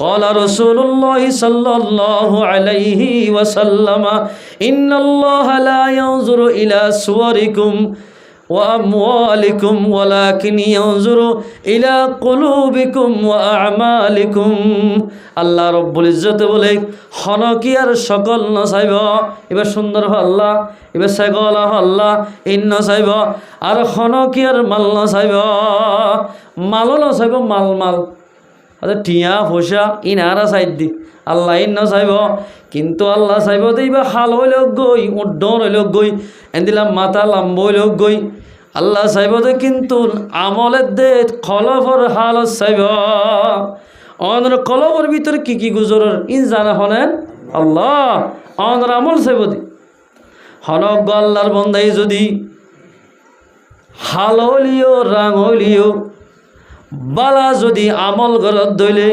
ক্বালা রাসূলুল্লাহ সাল্লাল্লাহু আলাইহি ওয়াসাল্লাম ইন্নাল্লাহা লা ইয়ানজুরু ইলা সুওয়ারিকুম ওয়া আমওয়ালিকুম ওয়ালাকিন ইয়ানজুরু ইলা কুলুবিকুম ওয়া আ'মালিকুম আল্লাহ রব্বুল ইজ্জতে বলে হনকিয়ার সকল নসাইব এবার সুন্দর আল্লাহ এবার সাইগল আল্লাহ ইন নসাইব আর হনকিয়ার মাল নসাইব মালও নসাইব মাল আচ্ছা টিয়া পয়সা ইনারা সাইড দি আল্লাহ ইন নসাইব কিন্তু আল্লাহ চাইব দিবা হাল হইল গই উড্ডর হইল গই এদিলাম মাথা লাম্ব হইল গই আল্লাহ চাইব দে কিন্তু আমলের দে কলফর হাল চাইব অনর কলফর ভিতরে কি গুজর ইন জানা হনে আল্লাহ অনর আমল চাইব দি হনক আল্লাহর বন্দাই যদি হাল হলিও রাং হলিও বালা যদি আমল গরত দইলে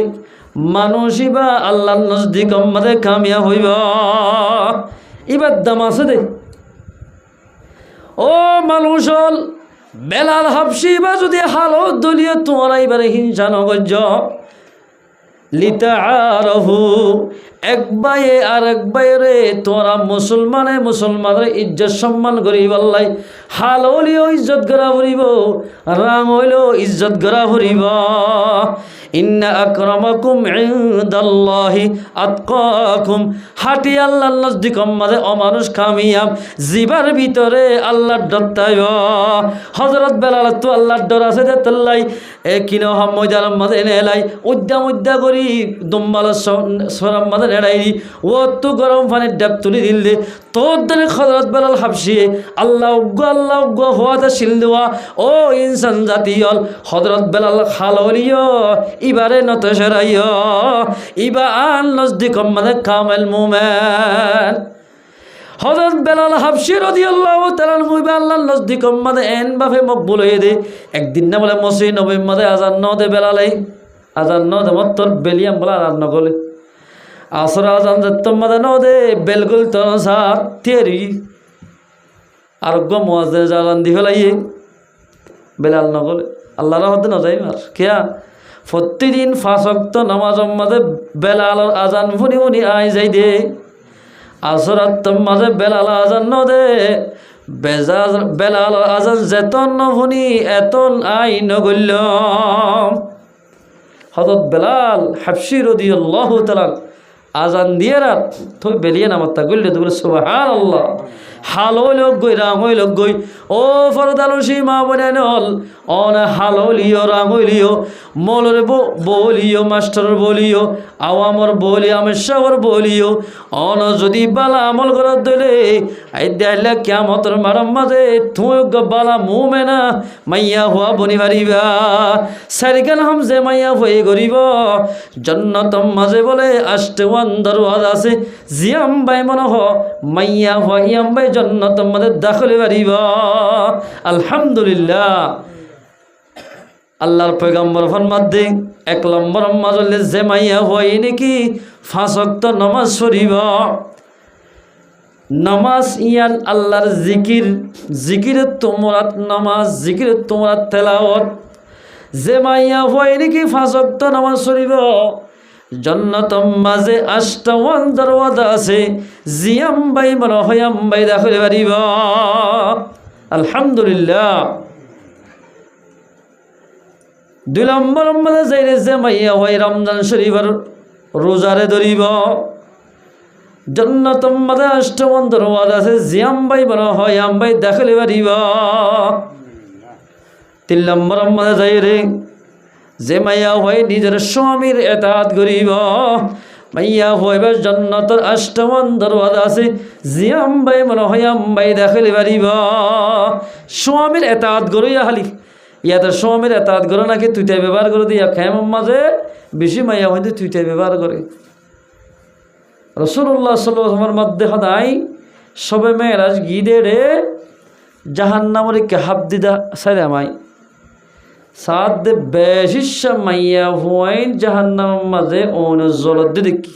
মানুষই বা আল্লাহর নজদিক আমাদের কামিয়া হইব ইবার দাম আছে দে ও মানুষ বেলাল হাফসি বা যদি হালো দলীয় তোমার এবারে হিংসা নগর্য লিতাআরাফু এক বাইয়ে আর এক বাইরে তোরা মুসলমানের ইজ্জত সম্মান করিব আল্লাহ হাল হইলেও ইজ্জত করা ফুরিব রাং হইলেও ইজ্জত করা ফুরিব ইন্না আকরামাকুম ইনদাল্লাহি আতকাকুম হাটি আল্লাহর নজদিক আমাদের অমানুষ কামিয়াব জিবার ভিতরে আল্লাহর ডর তাইব হযরত বেলাল তো আল্লাহর ডর আছে দে তল্লাই এ কিনো ময়দান মাঝে এলাই উদ্যা করি দুম্বাল সরাম মাঝে এড়াই ও তো গরম পানির ডাব তুলি দিল দে তোর দরে হযরত বেলাল হাফসি আল্লাহ উগ্গ হওয়াতে শিল দেওয়া ও ইনসান জাতিয়ল হযরত বেলাল খাললিও ইবারে নত সেরাইও ইবা আন নজদিক মানে কামেল মুমেন হযরত বেলাল হাফসি রাদিয়াল্লাহু তাআলা মুইবা আল্লাহর নজদিক মানে এন বাফে মকবুল হয়ে দে একদিন না বলে মসজিদ নবীর মধ্যে আজান ন দে বেলালাই আজান ন দে মত্তর বেলিয়াম বলা আজান ন গলে আসর আজান যে তোমাদের ন দে বেলগুল তো সার তেরি আর গো মুয়াজ্জিন আজান দি ফেলাইয়ে বেলাল ন গলে আল্লাহর রহমতে ন যাই মার কিয়া প্রতিদিন 5 ওয়াক্ত নামাজের মাঝে বেলালের আজান ফুনি আই যাই দে আসরাত মাঝে বেলাল আজান ন দে বেলালের আজান যেতন ন ফুনি এতন আই নগল্য হযরত বেলাল হাফসি রাদিয়াল্লাহু তাআলা আজান দিয়ে রাত তো বেলিয়ে নামাজটা গল্লে তো বলে সুবহানাল্লাহ হাল হইল গই রাং হইল গই ও ফরদালসি মা বনে নল অন হাল হইলিও রাং হইলিও মলর বলিও মাস্টার বলিও আওয়ামর বলি আমের সাগর বলিও অন যদি বালা আমল করার দিলে আই দেখলে কিয়ামতের মারাম মাঝে তুই বালা মুমেনা মাইয়া হওয়া বনি পারিবা সারিকান হামজে মাইয়া হয়ে গরিব জন্নতম মাঝে বলে আষ্টওয়ান দরওয়াজা আছে জিয়াম বাই মনে হ মাইয়া হওয়া ইয়াম বাই জন্নতম মাঝে দাখলে পারিবা আলহামদুলিল্লাহ আল্লাহর পয়গম্বর ফরমাতে এক নম্বর মাজলে যে মাইয়া হয় নাকি 5 ওয়াক্ত নামাজ পড়িবা নামাজ ইয়ান আল্লাহর জিকির তোমরাত নামাজ জিকির তোমরাত তেলাওয়াত যে মাইয়া হয় নাকি 5 ওয়াক্ত নামাজ পড়িবা জান্নাতম মাঝে 8টা দরওয়াজা আছে জিয়াম বাই মনে হয় আম বাই দাখলে পারিবা আলহামদুলিল্লাহ 2 নম্বর মাঝে যাইলে যে মাইয়া হয় রমজান শরীফের রোজারে ধরিব জান্নাতম মাঝে 8টা দরওয়াজা আছে জিয়াম বাই মনে হয় আম বাই দাখলে পারিবা 3 নম্বর মাঝে যাইলে যে মাইয়া হয় নিজের স্বামীর এতাত করিব মাইয়া হইবে জান্নাতের 8টা দরওয়াজা আছে জিয়াম বাই মনে হয় আম বাই দাখলে পারিবা স্বামীর এতাত করিয়া হালি ইয়াতে স্বামীর এতাত করে নাকি তুইটাই ব্যবহার করে দিয়া খেম মাঝে বেশি মাইয়া হইতে তুইটাই ব্যবহার করে রাসূলুল্লাহ সাল্লাল্লাহু আলাইহি ওয়াসাল্লামের মধ্যে হদাই সবে মেরাজ গিদে রে জাহান্নামের কে হাব দিদা সালামাই সাদ বেশিশ মাইয়া হইন জাহান্নাম মাঝে ওন জলত দেখি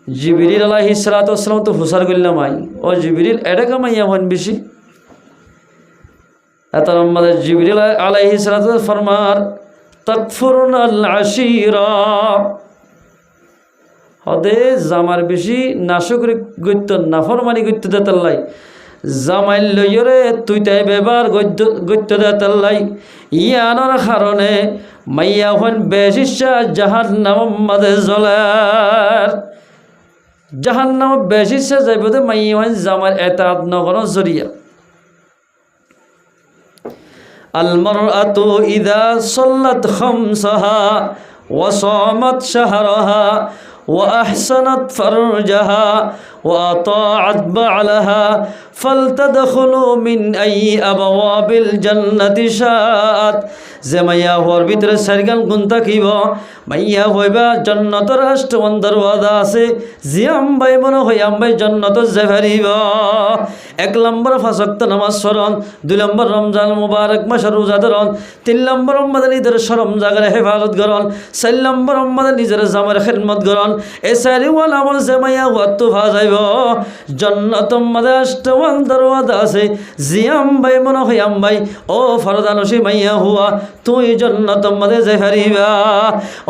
জিবরিল আলাইহিস সালাতু ওয়াস সালাম তো হুসার কইলাম আই ও জিবরিল এডাকা মাইয়া হইন বেশি এতার মাঝে জিবরিল আলাইহিস সালাতু ফরমার তাকফুরুনাল আশীরা হদে জামার বেশি নাশকরি গইত নাফরমানি গইত দেতাল্লাই জামাইল লইরে তুই তাই ব্যবহার গইত দেতাল্লাই ইয়ানোর কারণে মাইয়া হন বেশিশা জাহান্নাম মাঝে জ্বলার জাহান্নাম বেশিশা যাইবতে মাইয়া হন জামার এতাত নগর জরিয়া المرأة إذا صلت خمسها وصامت شهرها وأحسنت فرجها وأطاعت بعلها فلتدخلوا من أي أبواب الجنة شاءت যে মাইয়া হওয়ার ভিতরে সারগান গুণ থাকিব মাইয়া হইবা জান্নাতের 8টা দরওয়াজা আছে জিয়াম বাই মনে হয় আম বাই জান্নাতে যাইব 1 নম্বর 5 ওয়াক্ত নামাজ পড়ন 2 নম্বর রমজান মুবারক মাসের রোজা ধরন 3 নম্বর আমাদের নিজের শরম জায়গার হেফাজত করন 4 নম্বর আমাদের নিজের জামার খিদমত করন এই চারিওয়াল আমল যে মাইয়া হওয়ার তো ভা যাইব জান্নাতের মধ্যে 8টা দরওয়াজা আছে জিয়াম বাই মনে হয় আম বাই ও ফরদানসি মাইয়া হওয়া তুই জান্নাতের মধ্যে যাইবা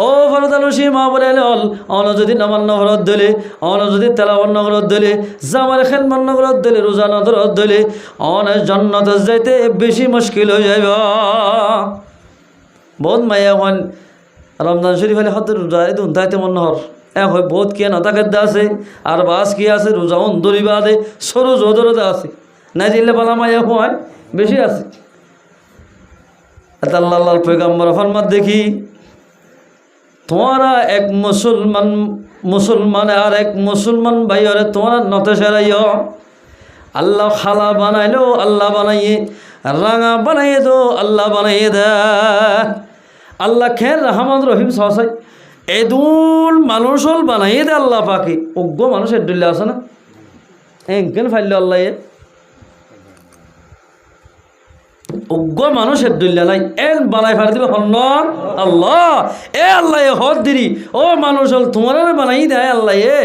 ও ফরদানসি মা বলে লল অন যদি নামাজ নফরত দিলে অন যদি তেলাওয়াত নফরত দিলে জামার খিদমত নফরত দিলে রোজা নফরত দিলে অন জান্নাতে যাইতে বেশি মুশকিল হয়ে যাইবা বহুত মাইয়া হন রমজান শরীফ হলে হতে রোজা দুন তাইতে মন হর এক হয় বহুত কি নতাকের আছে আর বাস কি আছে রোজা অন্দরিবা দে সরু জোদরতে আছে না দিলে বালা মাইয়া হয় বেশি আছে আল্লাহর পয়গম্বর ফরমাত দেখি তোমরা এক মুসলমান আর এক মুসলমান ভাইরে তোমরা নতে সেরাইও আল্লাহ খালা বানাইলো আল্লাহ বানাইয়ে রাঙা বানাইয়ে দো আল্লাহ বানাইয়ে দে আল্লাহ খের রহমান রহিম সহসাই এদুল মানুষ হল বানাইয়ে দে আল্লাহ পাকি অজ্ঞ মানুষ এডুল্লা আছে না এঙ্কেন ফাইল আল্লাহ অজ্ঞ মানুষের দুল্লা নাই এন বানাই ফার দিবে হন আল্লাহ এ আল্লাহ হদ দিরি ও মানুষ হল তোমার বানাই দেয় আল্লাহ এ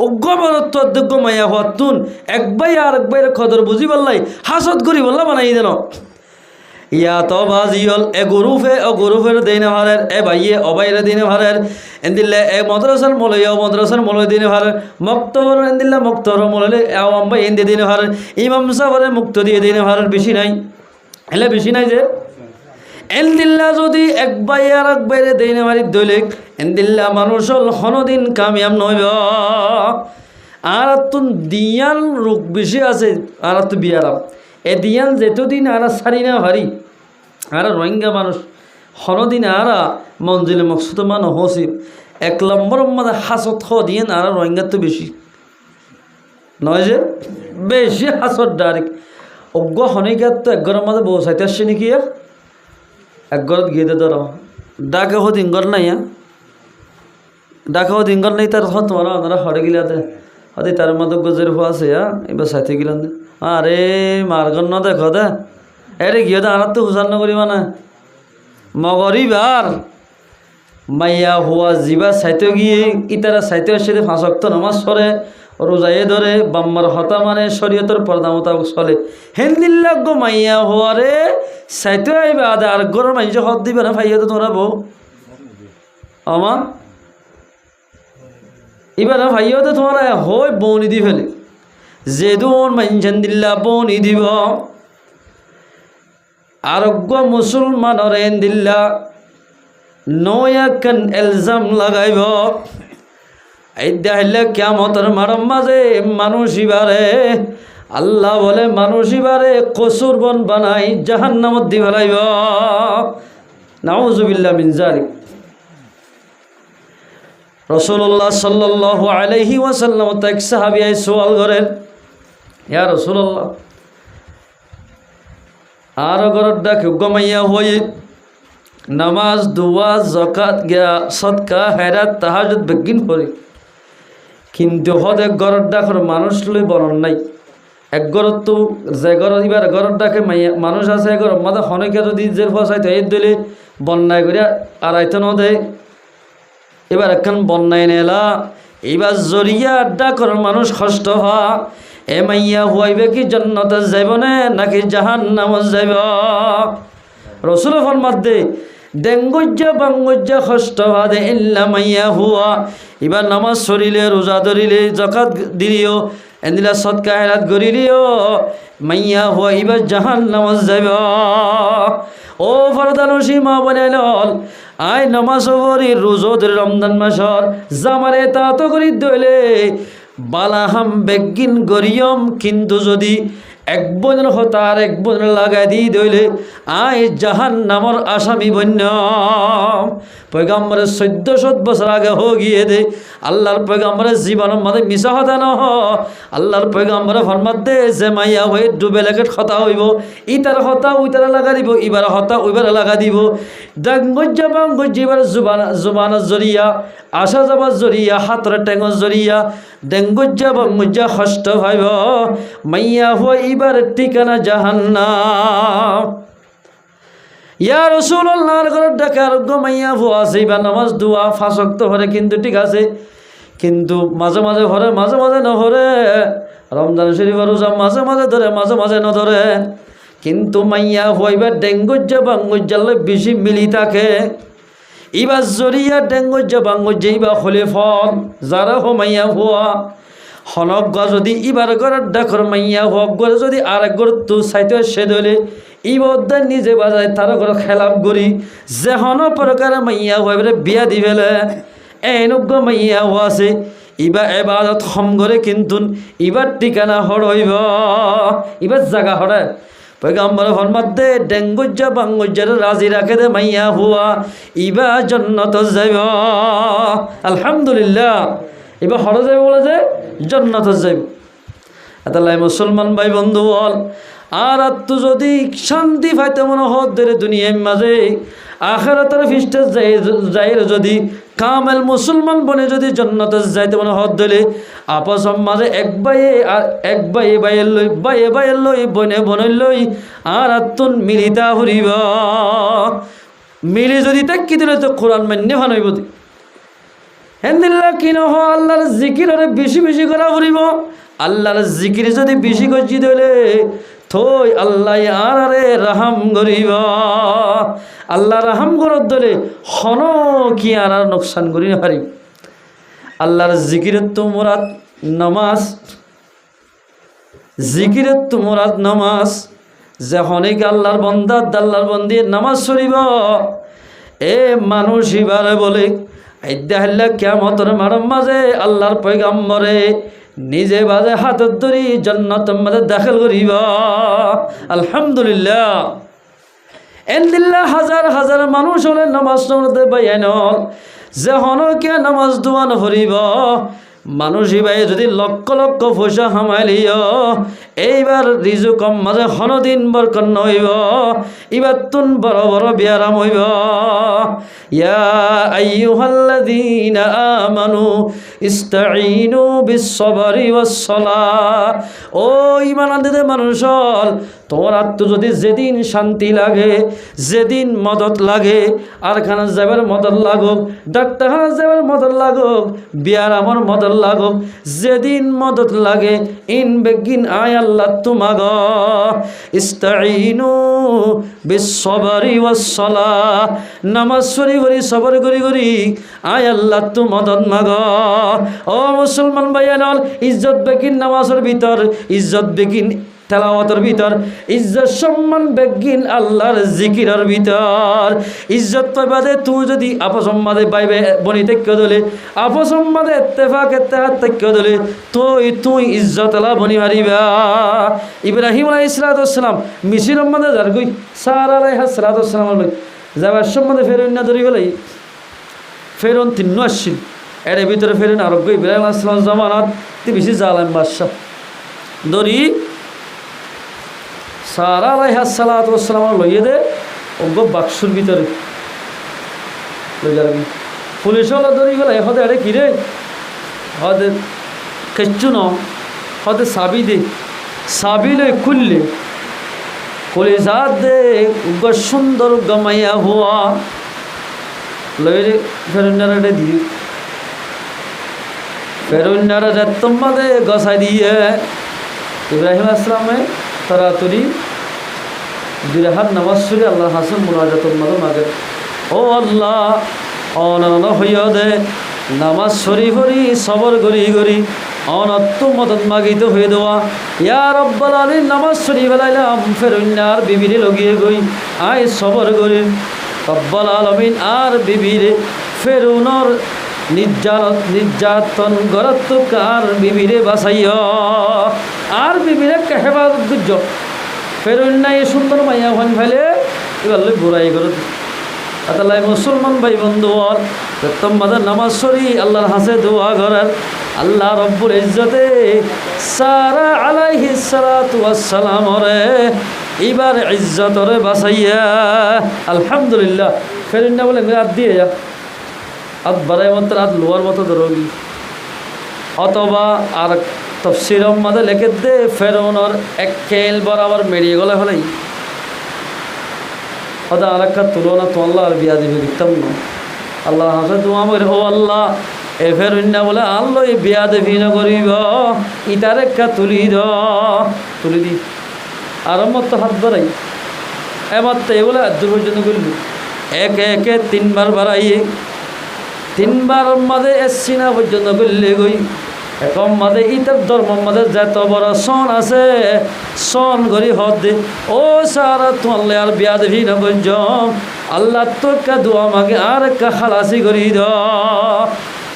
অজ্ঞ মানুষ তো অধ্যক্ষ মাইয়া হতুন এক ভাই আর এক ভাইয়ের খদর বুঝি পারলাই হাসত করি বললা বানাই দেন ইয়া তো বাজি হল এ গরুফের দিনে ভারের এ ভাইয়ে অবাইরে দিনে ভারের এন্দিল্লে এ মদ্রাসার মলয় মদ্রাসার মলয় দিনে ভারের মক্তবর এন্দিল্লা মক্তবর মলয় আম্বা এন্দি দিনে ভারের ইমাম সাহেবের মুক্ত দিয়ে দিনে ভারের বেশি নাই এলে বেশি নাই যে এন্দিল্লা যদি এক ভাই আর এক বাইরে দিনে মারি দৈলিক এন্দিল্লা মানুষ হল হনদিন কামিয়াম নইব আর তুন দিয়ান রোগ বেশি আছে আর তো বিয়ারাম এ দিয়ান যেতদিন আর সারি না ভারি আর রোহিঙ্গা মানুষ হনদিন আর মঞ্জিলে মকসুদ মান হসিব 1 নম্বর মধ্যে হাসত হ দিয়েন আর রোহিঙ্গার তো বেশি নয় যে বেশি হাসত ডাইরেক্ট অজ্ঞ হনিকার তো এক ঘরের মধ্যে বউ চাইতে আসছে নাকি এক ঘরত গিয়ে ধর ডাকে হো দিনগর নাই ডাকে হো দিনগর নেই তার হত তোমার আপনারা হরে গিলা দে হতে তার মধ্যে গজের হওয়া আছে এবার চাইতে গেলাম দে আরে মারগন না দেখো দে এরে গিয়ে দে আনার তো হুসান নগরী মানে মগরিবার মাইয়া হওয়া জিবা চাইতে গিয়ে ইতারা চাইতে আসে 5 ওয়াক্ত নামাজ পড়ে রোজায়ে ধরে বাম্মার হতা মানে শরীয়তের পর্দা মোতাবেক চলে হেন্দিল্লা গো মাইয়া হওয়ারে চাইতে আইবা আদে আর গরম মাইজে হত দিবে না ফাইয়া তো তোমরা বউ আমার এবার ভাইও তো তোমার হয় বৌনি দি ফেলে যেদুন মাইনছেন দিল্লা বৌনি দিব আরোগ্য মুসলমানের এন দিল্লা নয়াকান এলজাম লাগাইব এই দেখাইলে কিয়ামতের মারম মাঝে মানুষ ইবারে আল্লাহ বলে মানুষ ইবারে কসুর বন বানাই জাহান্নামত দি ফেলাইব নাউজুবিল্লাহ মিন যালিক রাসূলুল্লাহ সাল্লাল্লাহু আলাইহি ওয়াসাল্লাম এক সাহাবী আই সওয়াল করেন ইয়া রাসূলুল্লাহ আর গরর ডাক গমাইয়া হই নামাজ দোয়া যাকাত গিয়া সদকা হেরাত তাহাজ্জুদ বেগিন পড়ে কিন্তু হদ এক গরর ডাকর মানুষ লই বরণ নাই এক গরর তো যে গরর এবার গরর ডাকে মানুষ আছে গরর মাথা হনেকে যদি জের ফসাইতে এই দিলে বন্যায় করে আর আইতে ন দেয় এবার এখন বন্যায় নেলা এবার জরিয়া আড্ডা কর মানুষ কষ্ট হওয়া এ মাইয়া হুয়াইবে কি জান্নাতে যাইব না নাকি জাহান্নামে যাইব রাসূল ফরমাত দে ডেঙ্গুজ্জা বাঙ্গুজ্জা কষ্ট হওয়া দে ইল্লা মাইয়া হুয়া এবার নামাজ পড়িলে রোজা ধরিলে যাকাত দিলিও এন্দিলা সদকা হেরাত করিলিও মাইয়া হুয়া এবার জাহান্নামে যাইব ও ফরদানুশি মা বনাইল আই নামাজ পড়ি রোজা ধরে রমজান মাসর জামারে তা তো করি দইলে বালাহাম বেগিন গরিয়ম কিন্তু যদি এক বোনের হতার এক বোনের লাগাই দি দইলে আই জাহান্নামর আসামি বন্য পয়গম্বরের 1400 বছর আগে হো গিয়ে দে আল্লাহর পয়গম্বরের জীবনের মধ্যে মিছা হতা ন আল্লাহর পয়গম্বরে ফরমাত দে যে মাইয়া হয়ে ডুবে লেগে হতা হইব ইতার হতা উইতার লাগা দিব ইবার হতা উইবার লাগা দিব ডাঙ্গজ্জা বাঙ্গজ্জা এবার জুবানের জরিয়া আসা যাবার জরিয়া হাতের টেঙর জরিয়া ডেঙ্গুজ্জা বাঙ্গুজ্জা কষ্ট ভাইব মাইয়া হয়ে এবার ঠিকানা জাহান্নাম ইয়া রাসূলুল্লাহর ঘরে ডাকা আরোগ্য মাইয়া ভুয়া আছে বা নামাজ দোয়া 5 ওয়াক্ত হরে কিন্তু ঠিক আছে কিন্তু মাঝে মাঝে হরে মাঝে মাঝে না হরে রমজান শরীফ রোজা মাঝে মাঝে ধরে মাঝে মাঝে না ধরে কিন্তু মাইয়া হইবা ডেঙ্গুজ্জা বাঙ্গুজ্জালে বেশি মিলি থাকে এবার জরিয়া ডেঙ্গুজ্জা বাঙ্গুজ্জা ইবা খলিফল যারা হো মাইয়া ভুয়া হনক যদি ইবার ঘরের ডাকর মাইয়া হক গড়ে যদি আর এক গড় তো চাইতে সে ধরে ই বদ্ধ নিজে বাজায় তার ঘর খেলাপ করি যে হন প্রকার মাইয়া হয়ে বিয়া দি ফেলে এনজ্ঞ মাইয়া আছে ইবা এবাদত হম করে কিন্তু ইবার ঠিকানা হর হইব ইবার জায়গা হরে পয়গম্বর ফরমাত দে ডেঙ্গুজ্জা বাঙ্গুজ্জার রাজি রাখে দে মাইয়া হুয়া ইবা জান্নাত যাইব আলহামদুলিল্লাহ এবার হরে যাইব বলে যে জান্নাত যাইব এতালাই মুসলমান ভাই বন্ধু বল আর তো যদি শান্তি পাইতে মনে হত ধরে দুনিয়ার মাঝে আখিরাতের ফিস্টে যাই যদি কামেল মুসলমান বনে যদি জান্নাতে যাইতে মনে হত ধরে আপস মাঝে এক বাইয়ে বাইয়ের লই বনে বনে লই আর তুন মিলিতা হরিব মিলি যদি তাকি দিলে তো কোরআন মান্য ভানইব হেন্দিল্লা কি নহ আল্লাহর জিকির বেশি বেশি করা ফুরিব আল্লাহর জিকির যদি বেশি গজি দিলে থই আল্লাহ আরে রাহাম করিব আল্লাহ রাহাম করত দলে হন কি আর নোকসান করি না পারি আল্লাহর জিকিরের তো মোরাদ নামাজ জিকিরের তো মোরাদ নামাজ যে হনিক আল্লাহর বন্দা আল্লাহর বন্দি নামাজ পড়িব এ মানুষ এবারে বলে কিয়ামতের মারম মাঝে আল্লাহর পয়গম্বরে নিজে বাজে হাতত ধরি জান্নাতের মধ্যে দাখিল করিব। আলহামদুলিল্লাহ। এন্দিল্লা হাজার হাজার মানুষ হলে নামাজ পড়তে বাইয়ানল যে হনকে নামাজ দোয়ান হরিব মানুষ ভাই যদি লক্ষ লক্ষ পয়সা হামাইলিও এইবার রিজু কম মাঝে হনদিন বরকন হইব এবার তুন বড় বড় বিয়ারাম হইব। ইয়া আইয়ুহাল্লাযীনা আমানু ইস্তাঈনু বিস-সাবরি ওয়াস-সালাহ। ও ঈমান আনতে মানুষ তোমার আত্ম যদি যেদিন শান্তি লাগে যেদিন মদত লাগে আর খানা যাবার মদত লাগুক ডাক্তারখানা যাবার মদত লাগুক বিয়ার আমার মদত লাগুক যেদিন মদত লাগে ইন বেগিন আয় আল্লাহ তুমাগ ইস্তাঈনু বিস-সাবরি ওয়াস-সালাহ। নামাজ পড়ি করি সবর করি করি আয় আল্লাহ তু মদত মাগ। ও মুসলমান ভাইয়ানল ইজ্জত বেগিন নামাজের ভিতর ইজ্জত বেগিন তেলাওয়াতের ভিতর ইজ্জত সম্মান বেগিন আল্লাহর জিকিরের ভিতর ইজ্জত পাইবাদে তুই যদি আপসম্মাদে বাইবে বনি তেক্য দলে আপসম্মাদে ইত্তেফাক ইত্তেহাদ তেক্য দলে তুই ইজ্জত আলা বনি হারিবা। ইব্রাহিম আলাইহিস সালাম মিশির মধ্যে যার গই সারা আলাইহিস সালাম যাবার সম্বন্ধে ফেরুন না ধরি গেলাই ফেরুন তিন্ন আসছিল এর ভিতরে ফেরুন আরোগ্য ইব্রাহিম আলাইহিস সালাম জামানাত তি বেশি জালেম বাদশাহ ধরি সারা আলাইহিস সালাম লইয়ে দে অজ্ঞ বাক্সুর ভিতরে লই যাবি পুলিশ হলো ধরি গেল হদে আরে কিরে হদে কেচ্ছু ন হদে সাবি দে সাবি লই খুললে পুলিশ হাত দে উগ্র সুন্দর গমাইয়া হুয়া লইরে ফেরুন্নারে দিয়ে ফেরুন্নারে তোমাদে গসাই দিয়ে ইব্রাহিম আসলামে তাড়াতাড়ি দুই হাত নামাজ পড়ে আল্লাহর কাছে মুনাজাতুল মাগে ও আল্লাহ অনন হইয়া দে নামাজ শরীফরি সবর গরি গরি অনত্ব মদত মাগিত হয়ে দেওয়া ইয়া রব্বাল আলামিন নামাজ শরীফ লাইলাম ফেরুন্নার বিবিরে লগিয়ে গই আয় সবর গরি রব্বাল আলামিন আর বিবিরে ফেরুনর নির্যাতন গরত্বক আর বিবিরে বাসাইয়া আর বিবিরে হেফাজত গুজ্জ ফেরুন নাই সুন্দর মাইয়া হন ফেলে এবার বুড়াই করত আতালাই মুসলমান ভাই বন্ধু তোমাদের নামাজ সরি আল্লাহর হাসে দোয়া করার আল্লাহ রব্বুল ইজ্জতে সারা আলাইহিস সালাতু ওয়াস সালাম রে এবার ইজ্জতরে বাসাইয়া আলহামদুলিল্লাহ ফেরুন না বলে রাত দিয়ে যা আত বাড়াই মতো রাত লোয়ার মতো ধরবি অথবা আর তফসির মাঝে লেখে দে ফেরৌনর এক খেল বরাবর মেরিয়ে গেলে হলেই হয়তো আর একটা তুলনা তো আল্লাহ আর বিয়া দিবি দেখতাম না আল্লাহ হাসে তোমার ও আল্লাহ এ ফেরুন্না বলে আল্লাহ এই বিয়া দেবি না করিব ইটার একটা তুলি দি আর মতো হাত বাড়াই এবার তো এগুলো আজ পর্যন্ত করবি একে একে তিনবার বাড়াইয়ে তিনবার মাঝে এসছি না পর্যন্ত করলে গই এখন মাঝে ইতার ধর্ম মাঝে যত বড় সন আছে সন গরি হদ দে ও সারা তোমার আর বিয়া দেবি না গঞ্জ আল্লাহ তো কা দোয়া মাগে আর কা খালাসি করি দ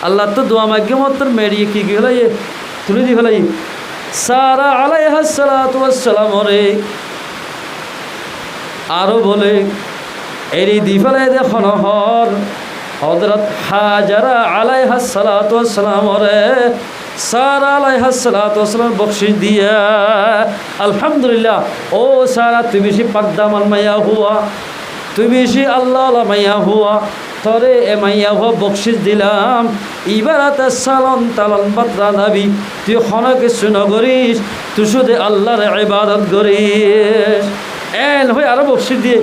আল্লাহ তো দোয়া মাগে মতর মেরিয়ে কি হলাই তুলে দি হলাই সারা আলাইহিস সালাতু ওয়াস সালাম রে আরো বলে এরি দি ফেলে দেখো হর হযরত হাজারা আলাইহিস সালাতু ওয়াস সালাম রে সারা আলাইহিস সালাতু ওয়াস সালাম বখশিশ দিয়া আলহামদুলিল্লাহ ও সারা তুই বেশি পাকদামান মাইয়া হুয়া তুই বেশি আল্লাহ মাইয়া হুয়া তরে এ মাইয়া হুয়া বখশিশ দিলাম ইবারাতে সালাম তালান বাতরা দাবি তুই খনকে শুনো করিস তুই শুধু আল্লাহর ইবাদত করিস এন হয়ে আরো বখশিশ দিয়ে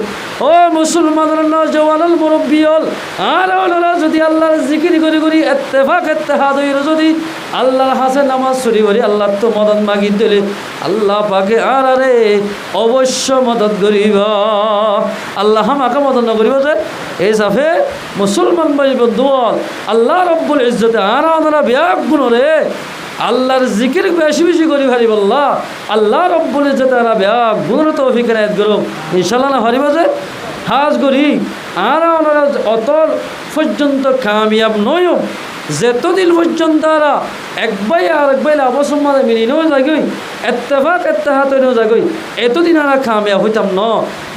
ও মুসলমানের নওজওয়ান মুরব্বী হল আর ওরা যদি আল্লাহর জিকির করি করি ইত্তেফাক ইত্তেহাদ হইর যদি আল্লাহর হাসে নামাজ পড়ি করি আল্লাহ তো মদত মাগি দিলে আল্লাহ পাকে আর আরে অবশ্য মদত করিব আল্লাহ আমাকে মদত না করিব যে এই সাফে মুসলমান ভাই বন্ধু আল্লাহ রব্বুল ইজ্জতে আর ওনারা ব্যাগ গুণ রে আল্লাহর জিকির বেশি বেশি করি হারিব আল্লাহ রব্বুল ইজ্জতে আর ব্যাগ গুণ তৌফিক এনায়েত করো ইনশাআল্লাহ না হারিব যে হাজ করি আর ওনারা অত পর্যন্ত কামিয়াব নয় যেতদিন পর্যন্ত তারা এক ভাই আর এক ভাই আবসম্মাদে মিলিনেও যাগই এত্তেফাক এত্তেহাতেও যাগই এতদিন আর কামিয়াব হইতাম ন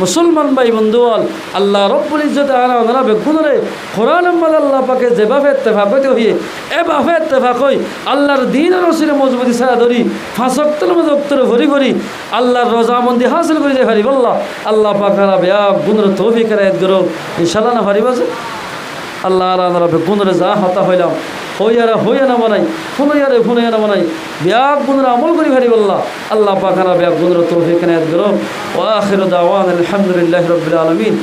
মুসলমান ভাই বন্ধুয়াল আল্লাহ রব্বুল ইজ্জত আলা ওনারা বেগুনরে কোরআন আম্মাদ আল্লাহ পাকে যেভাবে এত্তেফাক হইতে হইয়ে এভাবে এত্তেফাক হই আল্লাহর দিন আর রসুলের মজবুতি ছাড়া ধরি ফাঁসক্তর মধ্যে অক্তরে ভরি করি আল্লাহর রজামন্দি হাসিল করে যে হারিব আল্লাহ পাকারা বেয়া গুণর তৌফিক রায়ত করো ইনশাল্লাহ না হারিব আছে আল্লাহ আল্লাহ বেগুনরে যা হতা হইলাম হইয়া না বানাই ফোনাইয়া না বানাই ব্যাগ গুণরা আমল করি ভারি বললা আল্লাহ পাখানা ব্যাগ গুণর তৌফিক রায়ত করো ওয়া আখিরু দাওয়ানা আলহামদুলিল্লাহি রাব্বিল আলামিন।